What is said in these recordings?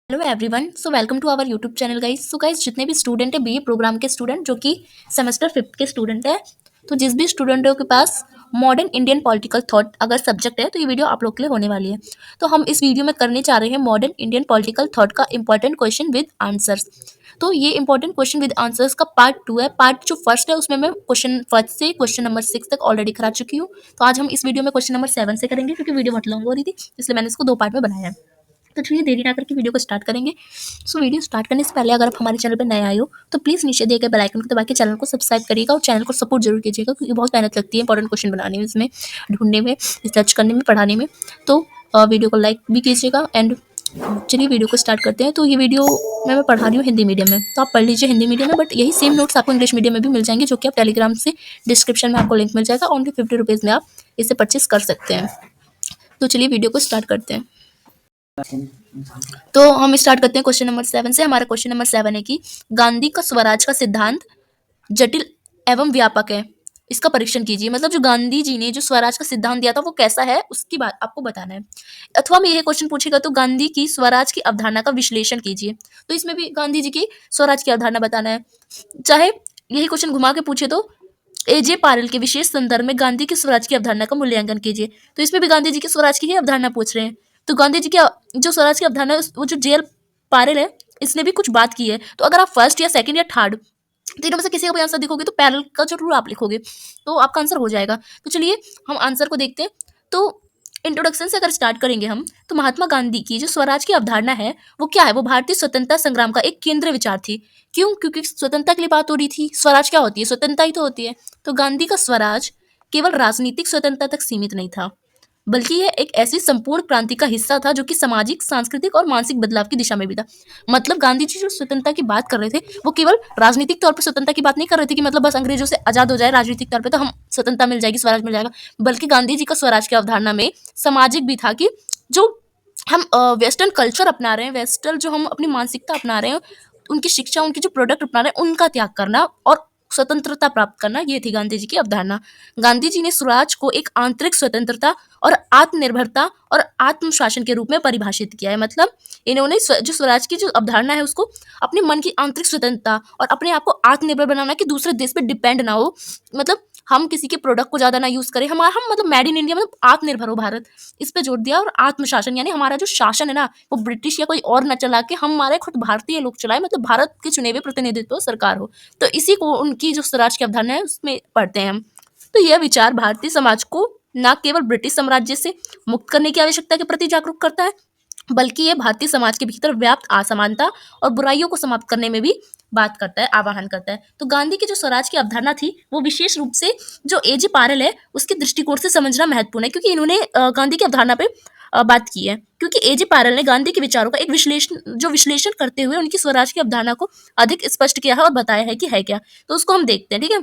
Hello everyone, so welcome to our YouTube channel guys. So guys, जितने भी student है BA programme के student जो कि सेमेस्टर 5th के स्टूडेंट है, तो जिस भी स्टूडेंटों के पास मॉडर्न इंडियन पॉलिटिकल थॉट अगर सब्जेक्ट है तो ये वीडियो आप लोग के लिए होने वाली है। तो हम इस वीडियो में करने चाह रहे हैं मॉडर्न इंडियन पॉलिटिकल थॉट का इंपॉर्टेंट क्वेश्चन विद आंसर्स। तो ये इंपॉर्टेंट क्वेश्चन विद आंसर्स का पार्ट 2 है। पार्ट जो फर्स्ट है उसमें मैं क्वेश्चन फर्स्ट से क्वेश्चन नंबर 6 तक ऑलरेडी करा चुकी हूँ। तो आज हम इस वीडियो में क्वेश्चन नंबर 7 से करेंगे क्योंकि वीडियो बहुत लॉन्ग हो रही थी, इसलिए मैंने इसको 2 पार्ट में बनाया है। तो चलिए देरी ना करके वीडियो को स्टार्ट करेंगे। सो वीडियो स्टार्ट करने से पहले अगर आप हमारे चैनल पर नए आए हो तो प्लीज़ नीचे दिए गए बेल आइकन को दबा के चैनल को सब्सक्राइब करिएगा और चैनल को सपोर्ट जरूर कीजिएगा क्योंकि बहुत मेहनत लगती है इंपॉर्टेंट क्वेश्चन बनाने में, इसमें ढूंढने में, रिसर्च करने में, पढ़ाने में। तो वीडियो को लाइक भी कीजिएगा। एंड चलिए वीडियो को स्टार्ट करते हैं। तो ये वीडियो मैं पढ़ा रही हूँ हिंदी मीडियम में, तो आप पढ़ लीजिए हिंदी मीडियम में, बट यही सेम नोट्स आपको इंग्लिश मीडियम में भी मिल जाएंगे, जो कि आप टेलीग्राम से डिस्क्रिप्शन में आपको लिंक मिल जाएगा। ओनली 50 रुपीज़ में आप इसे परचेस कर सकते हैं। तो चलिए वीडियो को स्टार्ट करते हैं। तो हम स्टार्ट करते हैं क्वेश्चन नंबर 7 से। हमारा क्वेश्चन नंबर 7 है कि गांधी का स्वराज का सिद्धांत जटिल एवं व्यापक है, इसका परीक्षण कीजिए। मतलब जो गांधी जी ने जो स्वराज का सिद्धांत दिया था वो कैसा है उसकी बात आपको बताना है। अथवा में यह क्वेश्चन पूछेगा तो गांधी की स्वराज की अवधारणा का विश्लेषण कीजिए, तो इसमें भी गांधी जी की स्वराज की अवधारणा बताना है। चाहे यही क्वेश्चन घुमा के पूछे तो एजे पारेल के विशेष संदर्भ में गांधी की स्वराज की अवधारणा का मूल्यांकन कीजिए, तो इसमें भी गांधी जी की स्वराज की ही अवधारणा पूछ रहे हैं। तो गांधी जी की जो स्वराज की अवधारणा है वो जो जेएल पारेल है इसने भी कुछ बात की है। तो अगर आप फर्स्ट या सेकंड या थर्ड तीनों में से किसी का भी आंसर दिखोगे तो पैरेलल का जरूर आप लिखोगे, तो आपका आंसर हो जाएगा। तो चलिए हम आंसर को देखते हैं। तो इंट्रोडक्शन से अगर स्टार्ट करेंगे हम, तो महात्मा गांधी की जो स्वराज की अवधारणा है वो क्या है, वो भारतीय स्वतंत्रता संग्राम का एक केंद्र विचार थी। क्यों? क्योंकि स्वतंत्रता के लिए बात हो रही थी। स्वराज क्या होती है? स्वतंत्रता ही तो होती है। तो गांधी का स्वराज केवल राजनीतिक स्वतंत्रता तक सीमित नहीं था, बल्कि यह एक ऐसी संपूर्ण क्रांति का हिस्सा था जो कि सामाजिक, सांस्कृतिक और मानसिक बदलाव की दिशा में भी था। मतलब गांधी जी जो स्वतंत्रता की बात कर रहे थे वो केवल राजनीतिक तौर पर स्वतंत्रता की बात नहीं कर रहे थे कि मतलब बस अंग्रेजों से आजाद हो जाए राजनीतिक तौर पे तो हम स्वतंत्रता मिल जाएगी, स्वराज मिल जाएगा। बल्कि गांधी जी का स्वराज की अवधारणा में सामाजिक भी था कि जो हम वेस्टर्न कल्चर अपना रहे हैं, वेस्टर्न जो हम अपनी मानसिकता अपना रहे हैं, उनकी शिक्षा, उनकी जो प्रोडक्ट अपना रहे हैं उनका त्याग करना और स्वतंत्रता प्राप्त करना, ये थी गांधी जी की अवधारणा। गांधी जी ने स्वराज को एक आंतरिक स्वतंत्रता और आत्मनिर्भरता और आत्मशासन के रूप में परिभाषित किया है। मतलब इन्होंने जो स्वराज की जो अवधारणा है उसको अपने मन की आंतरिक स्वतंत्रता और अपने आप को आत्मनिर्भर बनाना कि दूसरे देश पे डिपेंड ना हो। मतलब हम किसी के प्रोडक्ट को ज्यादा ना यूज करें, हम मतलब मेड इन इंडिया, मतलब आत्मनिर्भर हो भारत, इस पे जोर दिया। और आत्मशासन यानी हमारा जो शासन है ना वो ब्रिटिश या कोई और न चला के हमारे खुद भारतीय लोग चलाए, मतलब भारत के चुने हुए प्रतिनिधित्व सरकार हो। तो इसी को उनकी जो स्वराज की अवधारणा है उसमें पढ़ते हैं हम। तो यह विचार भारतीय समाज को न केवल ब्रिटिश साम्राज्य से मुक्त करने की आवश्यकता के प्रति जागरूक करता है, बल्कि ये भारतीय समाज के भीतर व्याप्त असमानता और बुराइयों को समाप्त करने में भी बात करता है, आह्वान करता है। तो गांधी की जो स्वराज की अवधारणा थी वो विशेष रूप से जो एजे पारेल है उसके दृष्टिकोण से समझना महत्वपूर्ण है, क्योंकि इन्होंने गांधी की अवधारणा पे बात की है। क्योंकि एजे पारेल ने गांधी के विचारों का एक विश्लेषण करते हुए उनकी स्वराज की अवधारणा को अधिक स्पष्ट किया है और बताया है कि है क्या। तो उसको हम देखते हैं, ठीक है।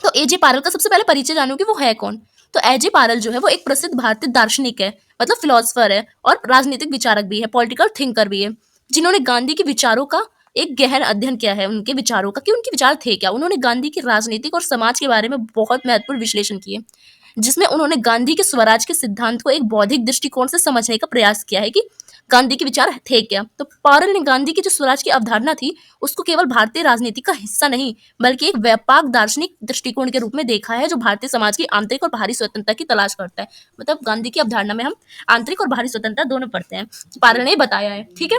तो एजे पारल का सबसे पहले परिचय जानूं कि वो है कौन। तो एजे पारल जो है वो एक प्रसिद्ध भारतीय दार्शनिक है, मतलब फिलोसफर है और राजनीतिक विचारक भी है, पॉलिटिकल थिंकर भी है, जिन्होंने गांधी के विचारों का एक गहन अध्ययन किया है, उनके विचारों का कि उनके विचार थे क्या। उन्होंने गांधी की राजनीतिक और समाज के बारे में बहुत महत्वपूर्ण विश्लेषण किए, जिसमें उन्होंने गांधी के स्वराज के सिद्धांत को एक बौद्धिक दृष्टिकोण से समझने का प्रयास किया है कि गांधी के विचार थे क्या। तो पारल ने गांधी की जो स्वराज की अवधारणा थी उसको केवल भारतीय राजनीति का हिस्सा नहीं बल्कि एक व्यापक दार्शनिक दृष्टिकोण के रूप में देखा है, जो भारतीय समाज की आंतरिक और बाहरी स्वतंत्रता की तलाश करता है। मतलब गांधी की अवधारणा में हम आंतरिक और बाहरी स्वतंत्रता दोनों पढ़ते हैं, पारल ने बताया है, ठीक है।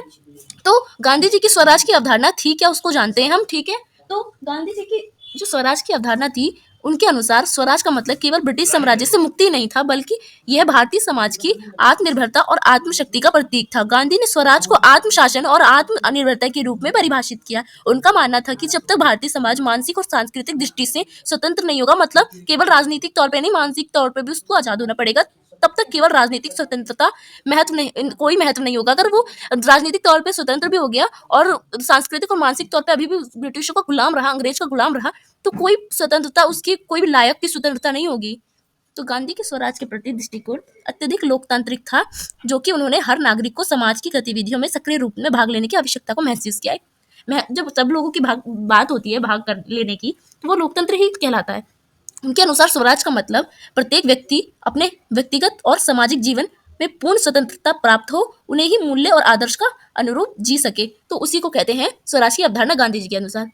तो गांधी जी की स्वराज की अवधारणा थी क्या उसको जानते हैं हम, ठीक है। तो गांधी जी की जो स्वराज की अवधारणा थी उनके अनुसार स्वराज का मतलब केवल ब्रिटिश साम्राज्य से मुक्ति नहीं था, बल्कि यह भारतीय समाज की आत्मनिर्भरता और आत्मशक्ति का प्रतीक था। गांधी ने स्वराज को आत्मशासन और आत्मनिर्भरता के रूप में परिभाषित किया। उनका मानना था कि जब तक भारतीय समाज मानसिक और सांस्कृतिक दृष्टि से स्वतंत्र नहीं होगा, मतलब केवल राजनीतिक तौर पर नहीं, मानसिक तौर पर भी उसको आजाद होना पड़ेगा, तब तक केवल राजनीतिक स्वतंत्रता कोई महत्व नहीं होगा। अगर वो राजनीतिक तौर पे स्वतंत्र भी हो गया और सांस्कृतिक और मानसिक तौर पे अभी भी ब्रिटिशों का गुलाम रहा, अंग्रेज का गुलाम रहा, तो कोई स्वतंत्रता उसकी कोई भी लायक की स्वतंत्रता नहीं होगी। तो गांधी के स्वराज के प्रति दृष्टिकोण अत्यधिक लोकतांत्रिक था, जो कि उन्होंने हर नागरिक को समाज की गतिविधियों में सक्रिय रूप में भाग लेने की आवश्यकता को महसूस किया है। जब सब लोगों की बात होती है भाग कर लेने की, तो वो लोकतंत्र ही कहलाता है। उनके अनुसार स्वराज का मतलब प्रत्येक व्यक्ति अपने व्यक्तिगत और सामाजिक जीवन में पूर्ण स्वतंत्रता प्राप्त हो, उन्हें ही मूल्य और आदर्श का अनुरूप जी सके, तो उसी को कहते हैं स्वराज की अवधारणा गांधी जी के अनुसार।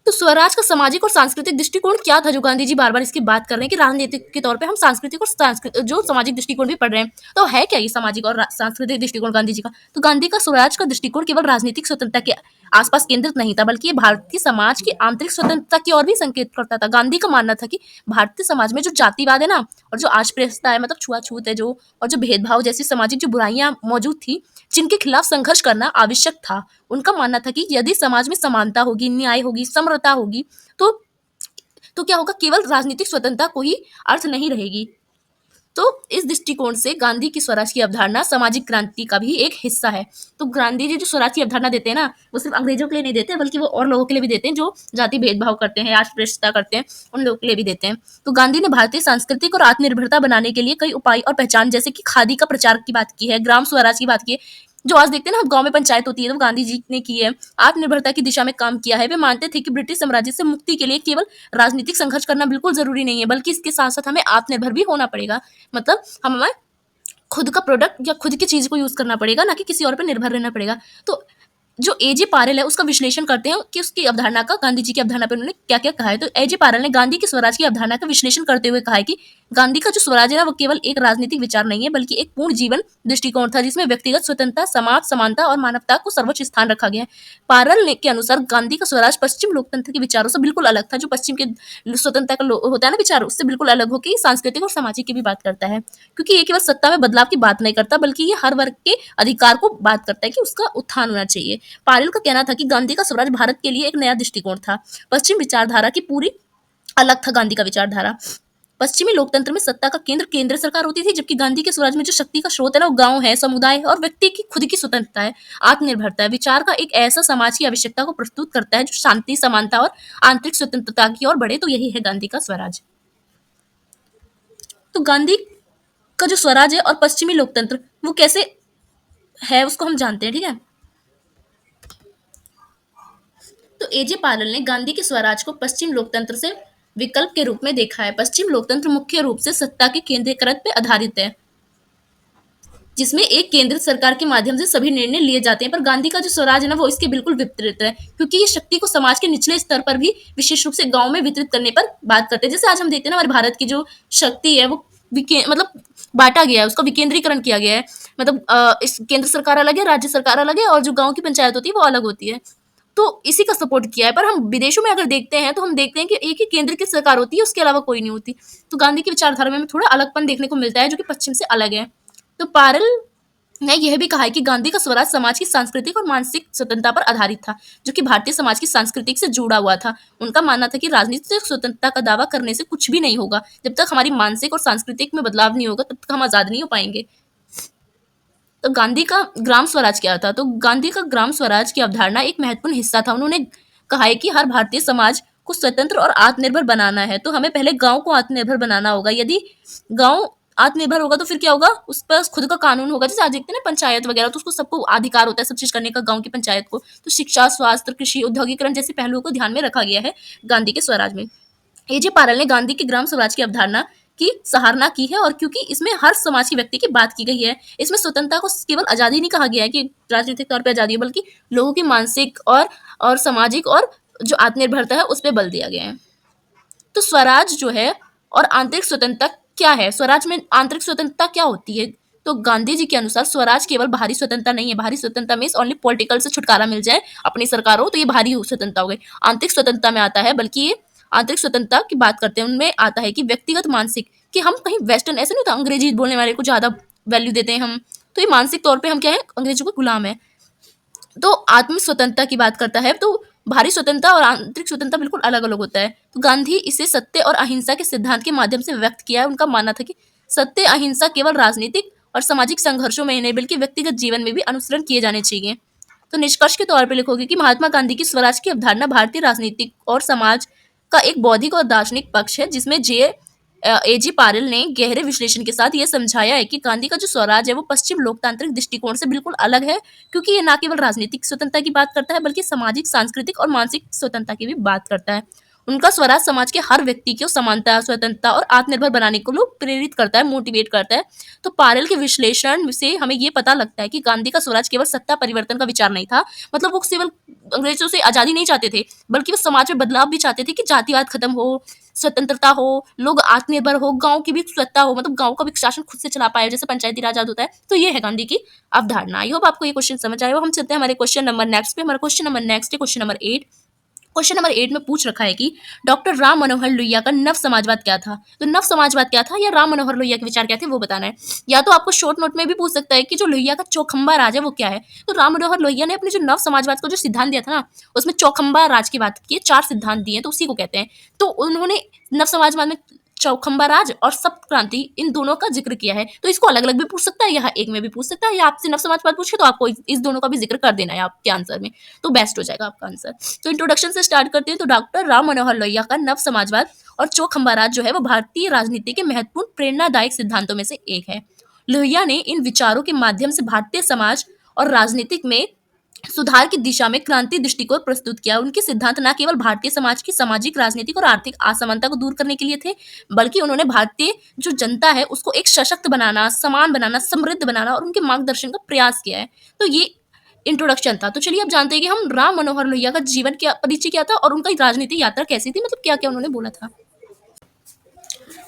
तो स्वराज का सामाजिक और सांस्कृतिक दृष्टिकोण क्या था, जो गांधी जी बार बार इसकी बात कर रहे हैं कि राजनीतिक के तौर पे हम सांस्कृतिक और जो सामाजिक दृष्टिकोण भी पढ़ रहे हैं, तो है क्या ये सामाजिक और सांस्कृतिक दृष्टिकोण गांधी जी का। तो गांधी का स्वराज का दृष्टिकोण केवल राजनीतिक स्वतंत्रता के आसपास केंद्रित नहीं था, बल्कि ये भारतीय समाज की आंतरिक स्वतंत्रता की ओर भी संकेत करता था। गांधी का मानना था कि भारतीय समाज में जो जातिवाद है ना, और जो अस्पृश्यता है, मतलब छुआछूत है जो, और जो भेदभाव जैसी सामाजिक जो बुराइयां मौजूद थी, जिनके खिलाफ संघर्ष करना आवश्यक था। उनका मानना था कि यदि समाज में समानता होगी, न्याय होगी, समरता होगी, तो क्या होगा, केवल राजनीतिक स्वतंत्रता को ही अर्थ नहीं रहेगी। तो इस दृष्टिकोण से गांधी की स्वराज की अवधारणा सामाजिक क्रांति का भी एक हिस्सा है। तो गांधी जी जो स्वराज की अवधारणा देते हैं ना, वो सिर्फ अंग्रेजों के लिए नहीं देते, बल्कि वो और लोगों के लिए भी देते हैं जो जाति भेदभाव करते हैं, अस्पृश्यता करते हैं, उन लोगों के लिए भी देते हैं। तो गांधी ने भारतीय सांस्कृतिक और आत्मनिर्भरता बनाने के लिए कई उपाय और पहचान, जैसे कि खादी का प्रचार की बात की है, ग्राम स्वराज की बात की है, जो आज देखते हैं ना, हम गांव में पंचायत होती है, तो गांधी जी ने की है। आत्मनिर्भरता की दिशा में काम किया है। वे मानते थे कि ब्रिटिश साम्राज्य से मुक्ति के लिए केवल राजनीतिक संघर्ष करना बिल्कुल जरूरी नहीं है, बल्कि इसके साथ साथ हमें आत्मनिर्भर भी होना पड़ेगा। मतलब हमें खुद का प्रोडक्ट या खुद की चीज को यूज करना पड़ेगा, ना कि किसी और पर निर्भर रहना पड़ेगा। तो जो एजे पारेल है, उसका विश्लेषण करते हैं कि उसकी अवधारणा का, गांधी जी की अवधारणा पर उन्होंने क्या क्या कहा है। तो एजे पारेल ने गांधी की स्वराज की अवधारणा का विश्लेषण करते हुए कहा है कि गांधी का जो स्वराज है ना, वो केवल एक राजनीतिक विचार नहीं है, बल्कि एक पूर्ण जीवन दृष्टिकोण था, जिसमें व्यक्तिगत स्वतंत्रता, समाज समानता और मानवता को सर्वोच्च स्थान रखा गया है। पारेल ने के अनुसार गांधी का स्वराज पश्चिम लोकतंत्र के विचारों से बिल्कुल अलग था। जो पश्चिम के स्वतंत्रता का होता है ना विचार, उससे बिल्कुल अलग होकर सांस्कृतिक और सामाजिक की भी बात करता है, क्योंकि ये केवल सत्ता में बदलाव की बात नहीं करता, बल्कि ये हर वर्ग के अधिकार को बात करता है कि उसका उत्थान होना चाहिए। पारेल का कहना था कि गांधी का स्वराज भारत के लिए एक नया दृष्टिकोण था। पश्चिम विचारधारा की पूरी अलग था गांधी का विचारधारा। पश्चिमी लोकतंत्र में सत्ता का केंद्र सरकार होती थी, जबकि गांधी के स्वराज में जो शक्ति का स्रोत है ना, वो गांव है, समुदाय और व्यक्ति की खुद की स्वतंत्रता है, आत्मनिर्भरता है। विचार का एक ऐसा समाज की आवश्यकता को प्रस्तुत करता है जो शांति, समानता और आंतरिक स्वतंत्रता की ओर बढ़े। तो यही है गांधी का स्वराज। तो गांधी का जो स्वराज है और पश्चिमी लोकतंत्र, वो कैसे है, उसको हम जानते हैं, ठीक है। तो एजे पारेल ने गांधी के स्वराज को पश्चिम लोकतंत्र से विकल्प के रूप में देखा है। पश्चिम लोकतंत्र मुख्य रूप से सत्ता के केंद्रीकृत पे आधारित है, जिसमें एक केंद्र सरकार के माध्यम से सभी निर्णय लिए जाते हैं। पर गांधी का जो स्वराज है ना, वो इसके बिल्कुल विपरीत है, क्योंकि ये शक्ति को समाज के निचले स्तर पर भी, विशेष रूप से गांव में वितरित करने पर बात करते हैं। जैसे आज हम देखते हैं ना, हमारे भारत की जो शक्ति है वो मतलब बांटा गया है, उसका विकेंद्रीकरण किया गया है। मतलब इस केंद्र सरकार अलग है, राज्य सरकार अलग है, और जो गांव की पंचायत होती है वो अलग होती है। तो इसी का सपोर्ट किया है। पर हम विदेशों में अगर देखते हैं, तो हम देखते हैं कि एक ही केंद्र की सरकार होती है, उसके अलावा कोई नहीं होती। तो गांधी की विचारधारा में थोड़ा अलगपन देखने को मिलता है, जो कि पश्चिम से अलग है। तो पारेल ने यह भी कहा है कि गांधी का स्वराज समाज की सांस्कृतिक और मानसिक स्वतंत्रता पर आधारित था, जो कि भारतीय समाज की सांस्कृतिक से जुड़ा हुआ था। उनका मानना था कि राजनीतिक स्वतंत्रता का दावा करने से कुछ भी नहीं होगा। जब तक हमारी मानसिक और सांस्कृतिक में बदलाव नहीं होगा, तब तक हम आजाद नहीं हो पाएंगे। तो गांधी का ग्राम स्वराज क्या था? तो गांधी का ग्राम स्वराज की अवधारणा एक महत्वपूर्ण हिस्सा था। उन्होंने कहा है कि हर भारतीय समाज को स्वतंत्र और आत्मनिर्भर बनाना है, तो हमें पहले गांव को आत्मनिर्भर बनाना होगा। यदि गांव आत्मनिर्भर होगा, तो फिर क्या होगा, उस पर खुद का कानून होगा। जैसे आज देखते हैं ना पंचायत वगैरह, तो उसको सबको अधिकार होता है सब चीज करने का, गांव की पंचायत को। तो शिक्षा, स्वास्थ्य, कृषि, औद्योगिकरण जैसे पहलुओं को ध्यान में रखा गया है गांधी के स्वराज में। एजे पारेल ने गांधी की ग्राम स्वराज की अवधारणा की सराहना की है, और क्योंकि इसमें हर समाज के व्यक्ति की बात की गई है। इसमें स्वतंत्रता को केवल आजादी नहीं कहा गया है कि राजनीतिक तौर पर आजादी हो, बल्कि लोगों की मानसिक और सामाजिक और जो आत्मनिर्भरता है उस पर बल दिया गया है। तो स्वराज जो है और आंतरिक स्वतंत्रता क्या है, स्वराज में आंतरिक स्वतंत्रता क्या होती है? तो गांधी जी के अनुसार स्वराज केवल बाहरी स्वतंत्रता नहीं है। बाहरी स्वतंत्रता मीन्स ओनली पॉलिटिकल से छुटकारा मिल जाए, अपनी सरकार हो, तो ये बाहरी स्वतंत्रता हो गई। आंतरिक स्वतंत्रता में आता है, बल्कि ये आंतरिक स्वतंत्रता की बात करते हैं, उनमें आता है कि व्यक्तिगत मानसिक, कि हम कहीं वेस्टर्न, ऐसे नहीं होता अंग्रेजी बोलने वाले को ज्यादा वैल्यू देते हैं हम, तो ये मानसिक तौर पर हम क्या है, अंग्रेजों को गुलाम है। तो आत्मिक स्वतंत्रता की बात करता है, तो बाहरी स्वतंत्रता और आंतरिक स्वतंत्रता बिल्कुल अलग अलग होता है। तो गांधी इसे सत्य और अहिंसा के सिद्धांत के माध्यम से व्यक्त किया है। उनका मानना था कि सत्य, अहिंसा केवल राजनीतिक और सामाजिक संघर्षों में ही नहीं, बल्कि व्यक्तिगत जीवन में भी अनुसरण किए जाने चाहिए। तो निष्कर्ष के तौर पर लिखोगे कि महात्मा गांधी की स्वराज की अवधारणा भारतीय राजनीतिक और समाज का एक बौद्धिक और दार्शनिक पक्ष है, जिसमें एजी पारेल ने गहरे विश्लेषण के साथ ये समझाया है कि गांधी का जो स्वराज है वो पश्चिम लोकतांत्रिक दृष्टिकोण से बिल्कुल अलग है, क्योंकि ये न केवल राजनीतिक स्वतंत्रता की बात करता है, बल्कि सामाजिक, सांस्कृतिक और मानसिक स्वतंत्रता की भी बात करता है। उनका स्वराज समाज के हर व्यक्ति को समानता, स्वतंत्रता और आत्मनिर्भर बनाने को लोग प्रेरित करता है, मोटिवेट करता है। तो पारेल के विश्लेषण से हमें ये पता लगता है कि गांधी का स्वराज केवल सत्ता परिवर्तन का विचार नहीं था, मतलब वो केवल अंग्रेजों से आजादी नहीं चाहते थे, बल्कि वो समाज में बदलाव भी चाहते थे कि जातिवाद खत्म हो, स्वतंत्रता हो, लोग आत्मनिर्भर हो, गांव की भी स्वच्छता हो, मतलब गांव का भी शासन खुद से चला पाए, जैसे पंचायती राज होता है। तो ये है गांधी की अवधारणा। आई होप आपको ये क्वेश्चन समझ आया हो। हम चलते हैं हमारे क्वेश्चन नंबर नेक्स्ट पे। हमारा क्वेश्चन नंबर नेक्स्ट है क्वेश्चन नंबर 8। क्वेश्चन नंबर 8 में पूछ रखा है कि डॉक्टर राम मनोहर लोहिया का नव समाजवाद क्या था। तो नव समाजवाद क्या था या राम मनोहर लोहिया के विचार क्या थे वो बताना है। या तो आपको शॉर्ट नोट में भी पूछ सकता है कि जो लोहिया का चौखंबा राज है वो क्या है। तो राम मनोहर लोहिया ने अपने जो नव समाजवाद को जो सिद्धांत दिया था ना, उसमें चौखंबा राज की बात की है, 4 सिद्धांत दिए, तो उसी को कहते हैं। तो उन्होंने नव समाजवाद में चौखंबा राज और सप्त क्रांति इन दोनों का जिक्र किया है। तो इसको अलग अलग भी पूछ सकता है, यहाँ एक में भी पूछ सकता है, या आपसे नव समाजवाद पूछे तो आपको इस दोनों का भी जिक्र कर देना है आपके आंसर में, तो बेस्ट हो जाएगा आपका आंसर। तो इंट्रोडक्शन से स्टार्ट करते हैं। तो डॉक्टर राम मनोहर लोहिया का नव समाजवाद और चौखंबा राज जो है वो भारतीय राजनीति के महत्वपूर्ण प्रेरणादायक सिद्धांतों में से एक है। लोहिया ने इन विचारों के माध्यम से भारतीय समाज और राजनीतिक में सुधार की दिशा में क्रांति दृष्टिकोण प्रस्तुत किया। उनके सिद्धांत न केवल भारतीय समाज की सामाजिक, राजनीतिक और आर्थिक असमानता को दूर करने के लिए थे, बल्कि उन्होंने भारतीय जो जनता है उसको एक सशक्त बनाना, समान बनाना, समृद्ध बनाना और उनके मार्गदर्शन का प्रयास किया है। तो ये इंट्रोडक्शन था। तो चलिए अब जानते हैं कि हम राम मनोहर लोहिया का जीवन क्या, परिचय क्या था और उनका राजनीतिक यात्रा कैसी थी, मतलब क्या क्या उन्होंने बोला था।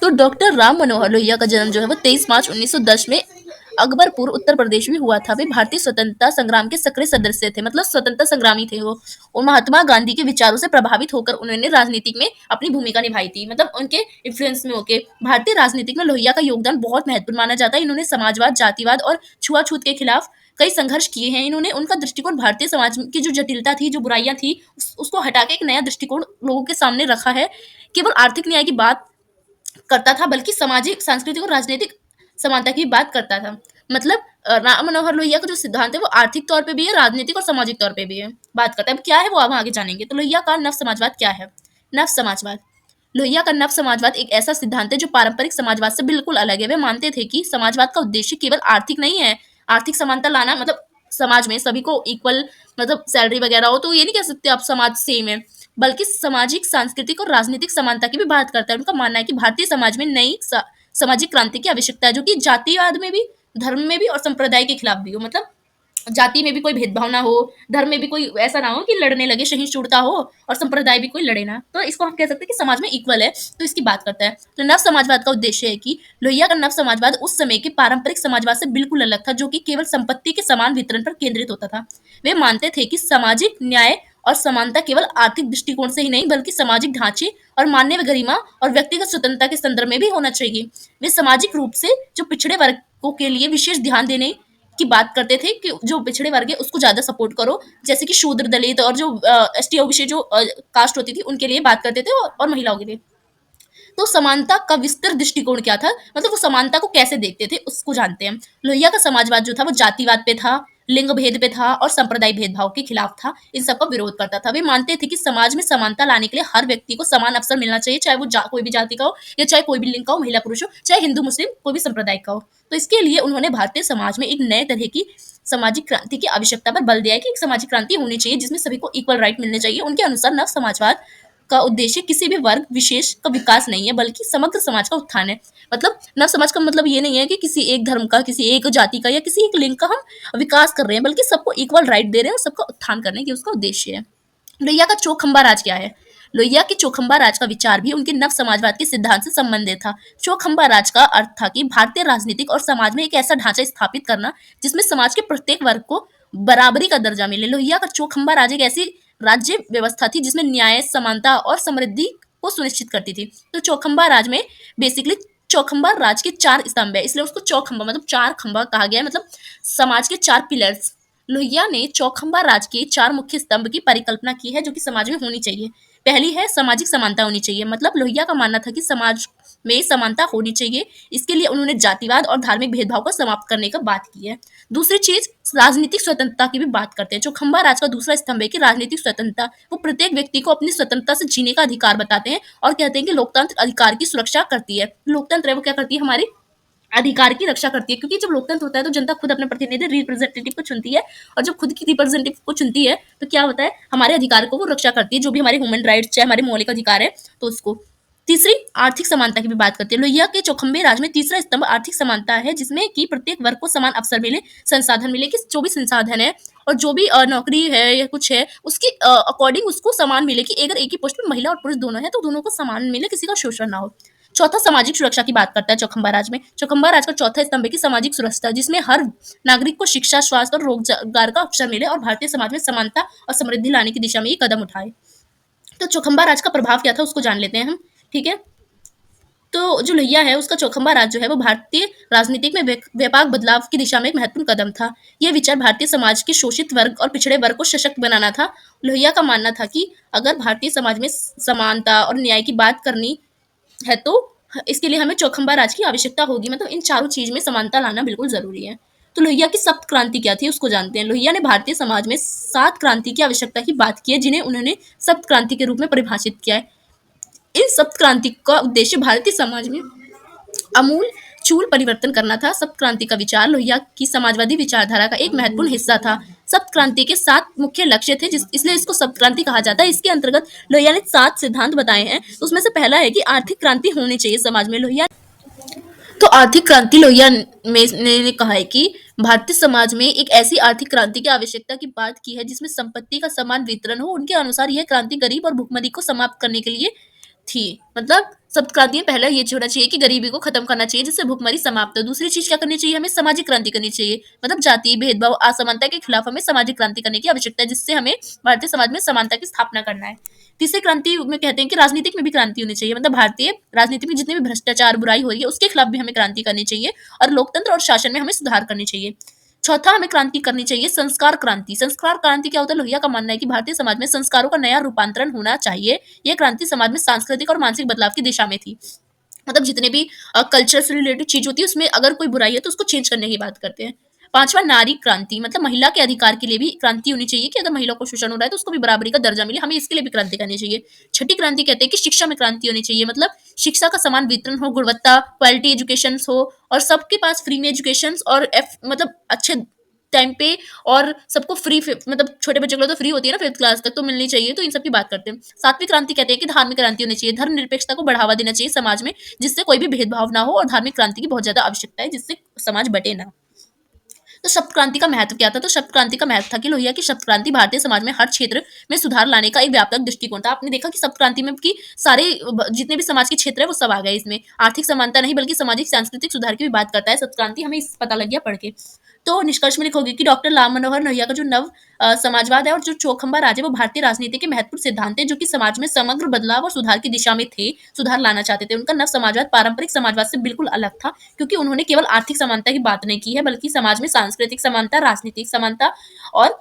तो डॉक्टर राम मनोहर लोहिया का जन्म जो है वो 23 मार्च 1910 में अकबरपुर उत्तर प्रदेश में हुआ था। वे भारतीय स्वतंत्रता संग्राम के सक्रिय सदस्य थे, मतलब स्वतंत्रता संग्रामी थे वो। और महात्मा गांधी के विचारों से प्रभावित होकर उन्होंने राजनीति में अपनी भूमिका निभाई थी, मतलब उनके इन्फ्लुएंस में होकर। भारतीय राजनीति में लोहिया का योगदान बहुत महत्वपूर्ण माना जाता है। इन्होंने समाजवाद, जातिवाद और छुआछूत के खिलाफ कई संघर्ष किए हैं। इन्होंने उनका दृष्टिकोण भारतीय समाज की जो जटिलता थी, जो बुराइयां थी, उसको हटा के एक नया दृष्टिकोण लोगों के सामने रखा है। केवल आर्थिक न्याय की बात करता था, बल्कि सामाजिक, सांस्कृतिक और राजनीतिक समानता की बात करता था। मतलब राम मनोहर लोहिया का जो सिद्धांत है वो आर्थिक तौर पे भी है, राजनीतिक और सामाजिक तौर पे भी है, बात करता है। अब क्या है वो आप आगे जानेंगे। तो लोहिया का नव समाजवाद क्या है। नव समाजवाद, लोहिया का नव समाजवाद एक ऐसा सिद्धांत है जो पारंपरिक समाजवाद से बिल्कुल अलग है। वे मानते थे कि समाजवाद का उद्देश्य केवल आर्थिक नहीं है, आर्थिक समानता लाना, मतलब समाज में सभी को इक्वल, मतलब सैलरी वगैरह हो, तो ये नहीं कह सकते आप समाज सेम है, बल्कि सामाजिक, सांस्कृतिक और राजनीतिक समानता की भी बात करता है। उनका मानना है कि भारतीय समाज में नई सामाजिक क्रांति की आवश्यकता है, जो कि जातिवाद में भी, धर्म में भी और संप्रदाय के खिलाफ भी हो। मतलब जाति में भी कोई भेदभाव ना हो, धर्म में भी कोई ऐसा ना हो कि लड़ने लगे, सहिष्णुता हो, और संप्रदाय भी कोई लड़े ना। तो इसको हम कह सकते हैं कि समाज में इक्वल है, तो इसकी बात करता है। तो नव समाजवाद का उद्देश्य है कि लोहिया का नव समाजवाद उस समय के पारंपरिक समाजवाद से बिल्कुल अलग था, जो कि केवल संपत्ति के समान वितरण पर केंद्रित होता था। वे मानते थे कि सामाजिक न्याय और समानता केवल आर्थिक दृष्टिकोण से ही नहीं, बल्कि सामाजिक ढांचे और मानवीय गरिमा और व्यक्तिगत स्वतंत्रता के संदर्भ में भी होना चाहिए। वे सामाजिक रूप से जो पिछड़े वर्गों के लिए विशेष ध्यान देने की बात करते थे, कि जो पिछड़े वर्ग है उसको ज्यादा सपोर्ट करो, जैसे कि शूद्र, दलित और जो एसटी ओबीसी जो कास्ट होती थी उनके लिए बात करते थे, और महिलाओं के लिए। तो समानता का विस्तृत दृष्टिकोण क्या था, मतलब वो समानता को कैसे देखते थे उसको जानते हैं। लोहिया का समाजवाद जो था वो जातिवाद पे था, लिंग भेद पे था और संप्रदाय भेदभाव के खिलाफ था, इन सब का विरोध करता था। वे मानते थे कि समाज में समानता लाने के लिए हर व्यक्ति को समान अवसर मिलना चाहिए, चाहे वो कोई भी जाति का हो, या चाहे कोई भी लिंग का हो, महिला पुरुष हो, चाहे हिंदू मुस्लिम कोई भी संप्रदाय का हो। तो इसके लिए उन्होंने भारतीय समाज में एक नए तरह की सामाजिक क्रांति की आवश्यकता पर बल दिया है, कि एक सामाजिक क्रांति होनी चाहिए जिसमें सभी को इक्वल राइट मिलने चाहिए। उनके अनुसार नव समाजवाद का उद्देश्य किसी भी वर्ग विशेष का विकास नहीं है, बल्कि समग्र समाज का उत्थान है। मतलब नव समाज का मतलब ये नहीं है कि किसी एक धर्म का, किसी एक जाति का या किसी एक लिंग का हम विकास कर रहे हैं, बल्कि सबको इक्वल राइट दे रहे हैं और सबका उत्थान करने की उसका उद्देश्य है। लोहिया का चौखंबा राज क्या है। लोहिया के चौखंबा राज का विचार भी उनके नव समाजवाद के सिद्धांत से संबंधित था। चौखंबा राज का अर्थ था कि भारतीय राजनीतिक और समाज में एक ऐसा ढांचा स्थापित करना जिसमें समाज के प्रत्येक वर्ग को बराबरी का दर्जा मिले। लोहिया का चौखंबा राज एक ऐसी राज्य व्यवस्था थी जिसमें न्याय, समानता और समृद्धि को सुनिश्चित करती थी। तो चौखंबा राज में बेसिकली चौखंबा राज के 4 स्तंभ है, इसलिए उसको चौखंबा मतलब 4 खंबा कहा गया है, मतलब समाज के 4 पिलर्स। लोहिया ने चौखंबा राज के 4 मुख्य स्तंभ की परिकल्पना की है, जो कि समाज में होनी चाहिए। पहली है सामाजिक समानता होनी चाहिए, मतलब लोहिया का मानना था कि समाज में समानता होनी चाहिए। इसके लिए उन्होंने जातिवाद और धार्मिक भेदभाव को समाप्त करने का बात की है। दूसरी चीज, राजनीतिक स्वतंत्रता की भी बात करते हैं। चौखंबा राज का दूसरा स्तंभ है कि राजनीतिक स्वतंत्रता, वो प्रत्येक व्यक्ति को अपनी स्वतंत्रता से जीने का अधिकार बताते हैं, और कहते हैं कि लोकतंत्र अधिकार की सुरक्षा करती है। लोकतंत्र है वो क्या करती है, हमारी अधिकार की रक्षा करती है, क्योंकि जब लोकतंत्र होता है तो जनता खुद अपने प्रतिनिधि रिप्रेजेंटेटिव को चुनती है, और जब खुद की रिप्रेजेंटेटिव को चुनती है तो क्या होता है, हमारे अधिकार को वो रक्षा करती है, जो भी हमारे ह्यूमन राइट्स चाहे हमारे मौलिक अधिकार है तो उसको। तीसरी, आर्थिक समानता की भी बात करते हैं। लोहिया के चौखंबे राज में तीसरा स्तंभ आर्थिक समानता है, जिसमें कि प्रत्येक वर्ग को समान अवसर मिले, संसाधन मिले, कि जो भी संसाधन है और जो भी नौकरी है या कुछ है उसके अकॉर्डिंग उसको समान मिले, कि अगर एक ही पोस्ट में महिला और पुरुष दोनों है तो दोनों को समान मिले, किसी का शोषण ना हो। चौथा, सामाजिक सुरक्षा की बात करता है चौखंबा राज में। चौखंबा राज का चौथा स्तंभ है कि सामाजिक सुरक्षा, जिसमें हर नागरिक को शिक्षा, स्वास्थ्य और रोजगार का अवसर मिले और भारतीय समाज में समानता और समृद्धि लाने की दिशा में ये कदम उठाए। तो चौखंबा राज का प्रभाव क्या था उसको जान लेते हैं हम। ठीक है, तो जो लोहिया है उसका चौखंबा राज जो है वो भारतीय राजनीतिक में व्यापक बदलाव की दिशा में एक महत्वपूर्ण कदम था। यह विचार भारतीय समाज के शोषित वर्ग और पिछड़े वर्ग को सशक्त बनाना था। लोहिया का मानना था कि अगर भारतीय समाज में समानता और न्याय की बात करनी है तो इसके लिए हमें चौखंबा राज की आवश्यकता होगी, मतलब इन चारों चीज में समानता लाना बिल्कुल जरूरी है। तो लोहिया की सप्त क्रांति क्या थी उसको जानते हैं। लोहिया ने भारतीय समाज में 7 क्रांति की आवश्यकता की बात की है, जिन्हें उन्होंने सप्त क्रांति के रूप में परिभाषित किया है। इन सप्त क्रांति का उद्देश्य भारतीय समाज में अमूल चूल परिवर्तन करना था। सप्त क्रांति का विचार लोहिया की समाजवादी विचारधारा का एक महत्वपूर्ण हिस्सा था। सप्त क्रांति के 7 मुख्य लक्ष्य थे, इसलिए इसको सप्त क्रांति कहा जाता है। इसके अंतर्गत लोहिया ने 7 सिद्धांत बताए हैं। तो उसमें से पहला है कि आर्थिक क्रांति होनी चाहिए समाज में। लोहिया तो आर्थिक क्रांति लोहिया ने कहा है कि भारतीय समाज में एक ऐसी आर्थिक क्रांति की आवश्यकता की बात की है जिसमें संपत्ति का समान वितरण हो। उनके अनुसार यह क्रांति गरीब और भुखमरी को समाप्त करने के लिए थी। मतलब सप्त क्रांति में पहला ये होना चाहिए कि गरीबी को खत्म करना चाहिए, जिससे भुखमरी समाप्त हो। दूसरी चीज क्या करनी चाहिए, हमें सामाजिक क्रांति करनी चाहिए, मतलब जाति भेदभाव असमानता के खिलाफ हमें सामाजिक क्रांति करने की आवश्यकता है, जिससे हमें भारतीय समाज में समानता की स्थापना करना है। तीसरी क्रांति में कहते हैं कि राजनीतिक में भी क्रांति होनी चाहिए, मतलब भारतीय राजनीति में जितने भी भ्रष्टाचार बुराई हो रही है उसके खिलाफ भी हमें क्रांति करनी चाहिए, और लोकतंत्र और शासन में हमें सुधार करनी चाहिए। चौथा, हमें क्रांति करनी चाहिए संस्कार क्रांति। संस्कार क्रांति क्या होता है, लोहिया का मानना है कि भारतीय समाज में संस्कारों का नया रूपांतरण होना चाहिए। यह क्रांति समाज में सांस्कृतिक और मानसिक बदलाव की दिशा में थी, मतलब जितने भी कल्चर से रिलेटेड चीज होती है उसमें अगर कोई बुराई है तो उसको चेंज करने की बात करते हैं। पांचवा, नारी क्रांति, मतलब महिला के अधिकार के लिए भी क्रांति होनी चाहिए, कि अगर महिला को शोषण हो रहा है तो उसको भी बराबरी का दर्जा मिले, हमें इसके लिए भी क्रांति करनी चाहिए। छठी क्रांति कहते हैं कि शिक्षा में क्रांति होनी चाहिए, मतलब शिक्षा का समान वितरण हो, गुणवत्ता क्वालिटी एजुकेशन हो, और सबके पास फ्री में एजुकेशन और मतलब अच्छे टाइम पे, और सबको फ्री, मतलब छोटे बच्चों को तो फ्री होती है ना 5th क्लास तक, तो मिलनी चाहिए। तो इन सब की बात करते हैं। सातवीं क्रांति कहते हैं कि धार्मिक क्रांति होनी चाहिए, धर्म निरपेक्षता को बढ़ावा देना चाहिए समाज में, जिससे कोई भी भेदभाव ना हो, और धार्मिक क्रांति की बहुत ज्यादा आवश्यकता है, जिससे समाज बटे ना। तो शब्द क्रांति का महत्व क्या था, तो शब्द क्रांति का महत्व था कि लोहिया की शब्द क्रांति भारतीय समाज में हर क्षेत्र में सुधार लाने का एक व्यापक दृष्टिकोण था। आपने देखा कि शब्द क्रांति में कि सारे जितने भी समाज के क्षेत्र है वो सब आ गए इसमें। आर्थिक समानता नहीं बल्कि सामाजिक सांस्कृतिक सुधार की भी बात करता है शब्द क्रांति, हमें इस पता लग गया पढ़ के। तो निष्कर्ष में लिखोगे कि डॉक्टर राम मनोहर लोहिया का जो नव समाजवाद है और जो चौखंबा राज है वो भारतीय राजनीति के महत्वपूर्ण सिद्धांत है, जो कि समाज में समग्र बदलाव और सुधार की दिशा में थे, सुधार लाना चाहते थे। उनका नव समाजवाद पारंपरिक समाजवाद से बिल्कुल अलग था, क्योंकि उन्होंने केवल आर्थिक समानता की बात नहीं की है, बल्कि समाज में सांस्कृतिक समानता, राजनीतिक समानता और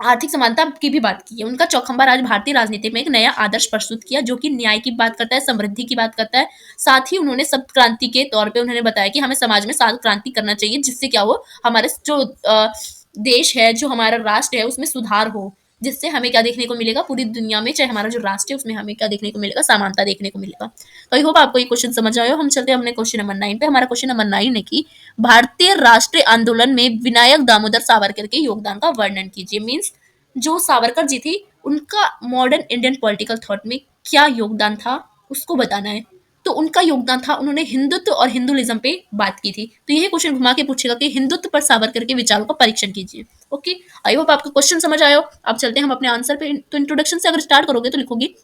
आर्थिक समानता की भी बात की है। उनका चौखंबा राज भारतीय राजनीति में एक नया आदर्श प्रस्तुत किया, जो कि न्याय की बात करता है, समृद्धि की बात करता है। साथ ही उन्होंने सप्त क्रांति के तौर पे उन्होंने बताया कि हमें समाज में सात क्रांति करना चाहिए, जिससे क्या हो, हमारे जो देश है, जो हमारा राष्ट्र है उसमें सुधार हो, जिससे हमें क्या देखने को मिलेगा, पूरी दुनिया में चाहे हमारा जो राष्ट्र है उसमें हमें क्या देखने को मिलेगा, समानता देखने को मिलेगा। तो आई होप आपको ये क्वेश्चन समझ आया हो। हम चलते हैं अपने क्वेश्चन नंबर 9 पे। हमारा क्वेश्चन नंबर 9 है कि भारतीय राष्ट्रीय आंदोलन में विनायक दामोदर सावरकर के योगदान का वर्णन कीजिए। मीन्स जो सावरकर जी थी उनका मॉडर्न इंडियन पॉलिटिकल थॉट में क्या योगदान था उसको बताना है। तो उनका योगदान था, उन्होंने हिंदुत्व और हिंदुइज्म पे बात की थी। तो यही क्वेश्चन घुमा के पूछेगा कि हिंदुत्व पर सावरकर के विचारों का परीक्षण कीजिए। ओके, आई होप आपको क्वेश्चन समझ आया हो। अब चलते हैं हम अपने आंसर पे। तो इंट्रोडक्शन से अगर स्टार्ट करोगे तो लिखोगी,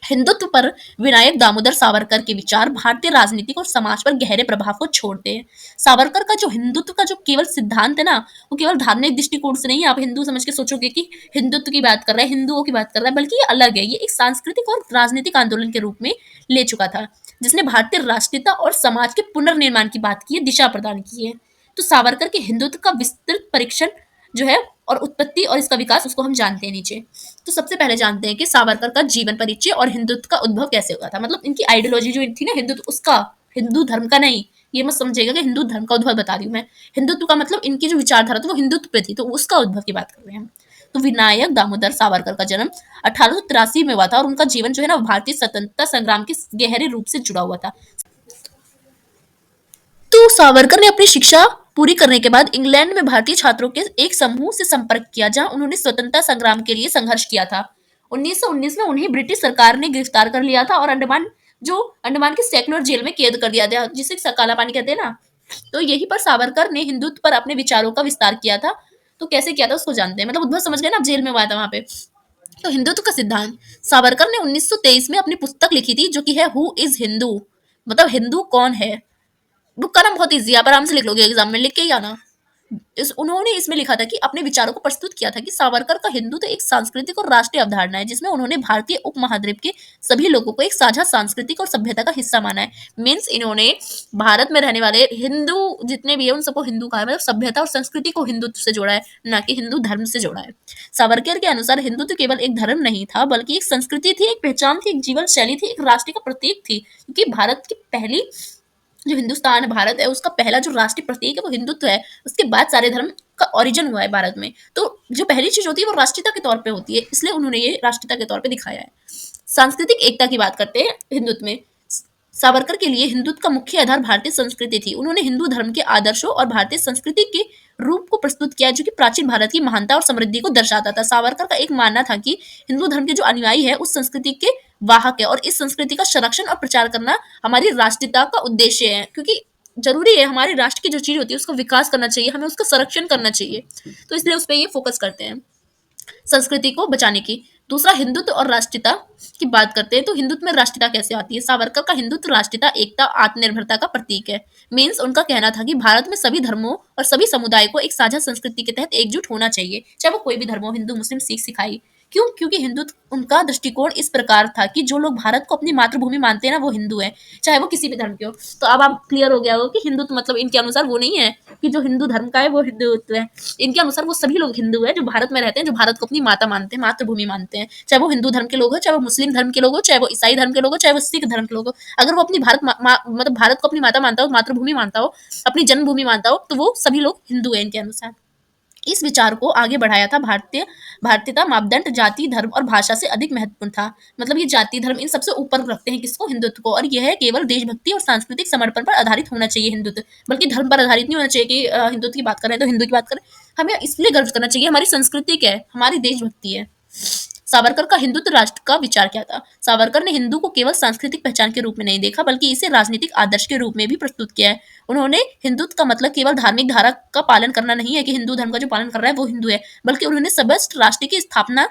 हिंदुत्व पर विनायक दामोदर सावरकर के विचार भारतीय राजनीतिक और समाज पर गहरे प्रभाव को छोड़ते हैं। सावरकर का जो हिंदुत्व का जो केवल सिद्धांत है ना, वो केवल धार्मिक दृष्टिकोण से नहीं है, आप हिंदू समझ के सोचोगे कि हिंदुत्व की बात कर रहा है, हिंदुओं की बात कर रहा है, बल्कि ये अलग है। ये एक सांस्कृतिक और राजनीतिक आंदोलन के रूप में ले चुका था, जिसने भारतीय राष्ट्रीयता और समाज के पुनर्निर्माण की बात की है, दिशा प्रदान की है। तो सावरकर के हिंदुत्व का विस्तृत परीक्षण जो है और उत्पत्ति और इसका विकास, उसको हम जानते हैं नीचे। तो सबसे पहले जानते हैं कि सावरकर का जीवन परिचय और हिंदुत्व का उद्भव कैसे हुआ था। मतलब इनकी आइडियोलॉजी जो थी ना हिंदुत्व, उसका, हिंदू धर्म का नहीं, ये मत समझेगा कि हिंदू धर्म का उद्भव बता रही हूँ मैं। हिंदुत्व का मतलब इनकी जो विचारधारा थी वो हिंदुत्व पे थी, तो उसका उद्भव की बात कर रहे हैं हम। तो विनायक दामोदर सावरकर का जन्म 1883 में हुआ था, और उनका जीवन जो है ना भारतीय स्वतंत्रता संग्राम के गहरे रूप से जुड़ा हुआ था। तो तो सावरकर ने अपनी शिक्षा पूरी करने के बाद इंग्लैंड में भारतीय छात्रों के एक समूह से संपर्क किया जहां उन्होंने स्वतंत्रता संग्राम के लिए संघर्ष किया था। 1919 में उन्हें ब्रिटिश सरकार ने गिरफ्तार कर लिया था और अंडमान की सेक्युलर जेल में कैद कर दिया था, जिसे काला पानी कहते हैं ना। तो यहीं पर सावरकर ने हिंदुत्व पर अपने विचारों का विस्तार किया था। तो कैसे किया था उसको जानते हैं, मतलब उद्भव समझ गए ना, आप जेल में हुआ था वहां पे। तो हिंदुत्व का सिद्धांत, सावरकर ने 1923 में अपनी पुस्तक लिखी थी जो कि है हु इज हिंदू, मतलब हिंदू कौन है। बुक का नाम बहुत ईजी है, आप आराम से लिख लोगे, एग्जाम में लिख के ही आना। उन्होंने इसमें लिखा था कि अपने विचारों को प्रस्तुत किया था कि सावरकर का हिंदू तो एक सांस्कृतिक और राष्ट्रीय अवधारणा है जिसमें उन्होंने भारतीय उपमहाद्वीप के सभी लोगों को एक साझा सांस्कृतिक और सभ्यता का हिस्सा माना है। मीन्स इन्होंने भारत में रहने वाले हिंदू जितने भी है उन सबको हिंदू कहा है, मतलब सभ्यता और संस्कृति को हिंदुत्व से जोड़ा है, ना कि हिंदू धर्म से जोड़ा है। सावरकर के अनुसार हिंदुत्व केवल एक धर्म नहीं था बल्कि एक संस्कृति थी, एक पहचान थी, एक जीवन शैली थी, एक राष्ट्र का प्रतीक थी, क्योंकि भारत की पहली जो हिंदुस्तान है, भारत है, उसका पहला जो राष्ट्रीय प्रतीक है वो हिंदुत्व है। उसके बाद सारे धर्म का ओरिजिन हुआ है भारत में। तो जो पहली चीज होती है वो राष्ट्रीयता के तौर पे होती है, इसलिए उन्होंने ये राष्ट्रीयता के तौर पे दिखाया है। सांस्कृतिक एकता की बात करते हैं हिंदुत्व में। सावरकर के लिए हिंदुत्व का मुख्य आधार भारतीय संस्कृति थी। उन्होंने हिंदू धर्म के आदर्शों और भारतीय संस्कृति के रूप को प्रस्तुत किया जो कि प्राचीन भारत की महानता और समृद्धि को दर्शाता था। सावरकर का एक मानना था कि हिंदू धर्म के जो अनुयायी है उस संस्कृति के वाहक है और इस संस्कृति का संरक्षण और प्रचार करना हमारी राष्ट्रीयता का उद्देश्य है, क्योंकि जरूरी है, हमारे राष्ट्र की जो चीज होती है उसका विकास करना चाहिए, हमें उसका संरक्षण करना चाहिए। तो इसलिए उस पर ये फोकस करते हैं संस्कृति को बचाने की। दूसरा, हिंदुत्व और राष्ट्रीयता की बात करते हैं। तो हिंदुत्व में राष्ट्रीयता कैसे आती है? सावरकर का हिंदुत्व राष्ट्रीयता, एकता, आत्मनिर्भरता का प्रतीक है। मीन्स उनका कहना था कि भारत में सभी धर्मों और सभी समुदाय को एक साझा संस्कृति के तहत एकजुट होना चाहिए, चाहे वो कोई भी धर्म हो, हिंदू, मुस्लिम, सिख, ईसाई। क्यों? क्योंकि हिंदुत्व उनका दृष्टिकोण इस प्रकार था कि जो लोग भारत को अपनी मातृभूमि मानते हैं ना वो हिंदू है, चाहे वो किसी भी धर्म के हो। तो अब आप क्लियर हो गया हो कि हिंदुत्व मतलब इनके अनुसार वो नहीं है कि जो हिंदू धर्म का है वो हिंदुत्व है। इनके अनुसार वो सभी लोग हिंदू है जो भारत में रहते हैं, जो भारत को अपनी माता मानते हैं, मातृभूमि मानते हैं, चाहे वो हिंदू धर्म के लोग हो, चाहे वो मुस्लिम धर्म के लोग हो, चाहे वो ईसाई धर्म के लोग हो, चाहे वो सिख धर्म के लोग हो। अगर वो अपनी मतलब भारत को अपनी माता मानता हो, मातृभूमि मानता हो, अपनी जन्मभूमि मानता हो, तो वो सभी लोग हिंदू है इनके अनुसार। इस विचार को आगे बढ़ाया था भारतीयता मापदंड जाति, धर्म और भाषा से अधिक महत्वपूर्ण था। मतलब ये जाति, धर्म इन सबसे ऊपर रखते हैं किसको? हिंदुत्व को। और यह केवल देशभक्ति और सांस्कृतिक समर्पण पर आधारित होना चाहिए हिंदुत्व, बल्कि धर्म पर आधारित नहीं होना चाहिए कि हिंदुत्व की बात करें तो हिंदू की बात करें। हमें इसलिए गर्व करना चाहिए, हमारी संस्कृति क्या है, हमारी देशभक्ति है। सावरकर का हिंदुत्व राष्ट्र का विचार क्या था? सावरकर ने हिंदू को केवल सांस्कृतिक पहचान के रूप में नहीं देखा बल्कि इसे राजनीतिक आदर्श के रूप में भी प्रस्तुत किया है। उन्होंने हिंदुत्व का मतलब केवल धार्मिक धारा का पालन करना नहीं है कि हिंदू धर्म का जो पालन कर रहा है वो हिंदू है, बल्कि उन्होंने समस्त राष्ट्र की स्थापना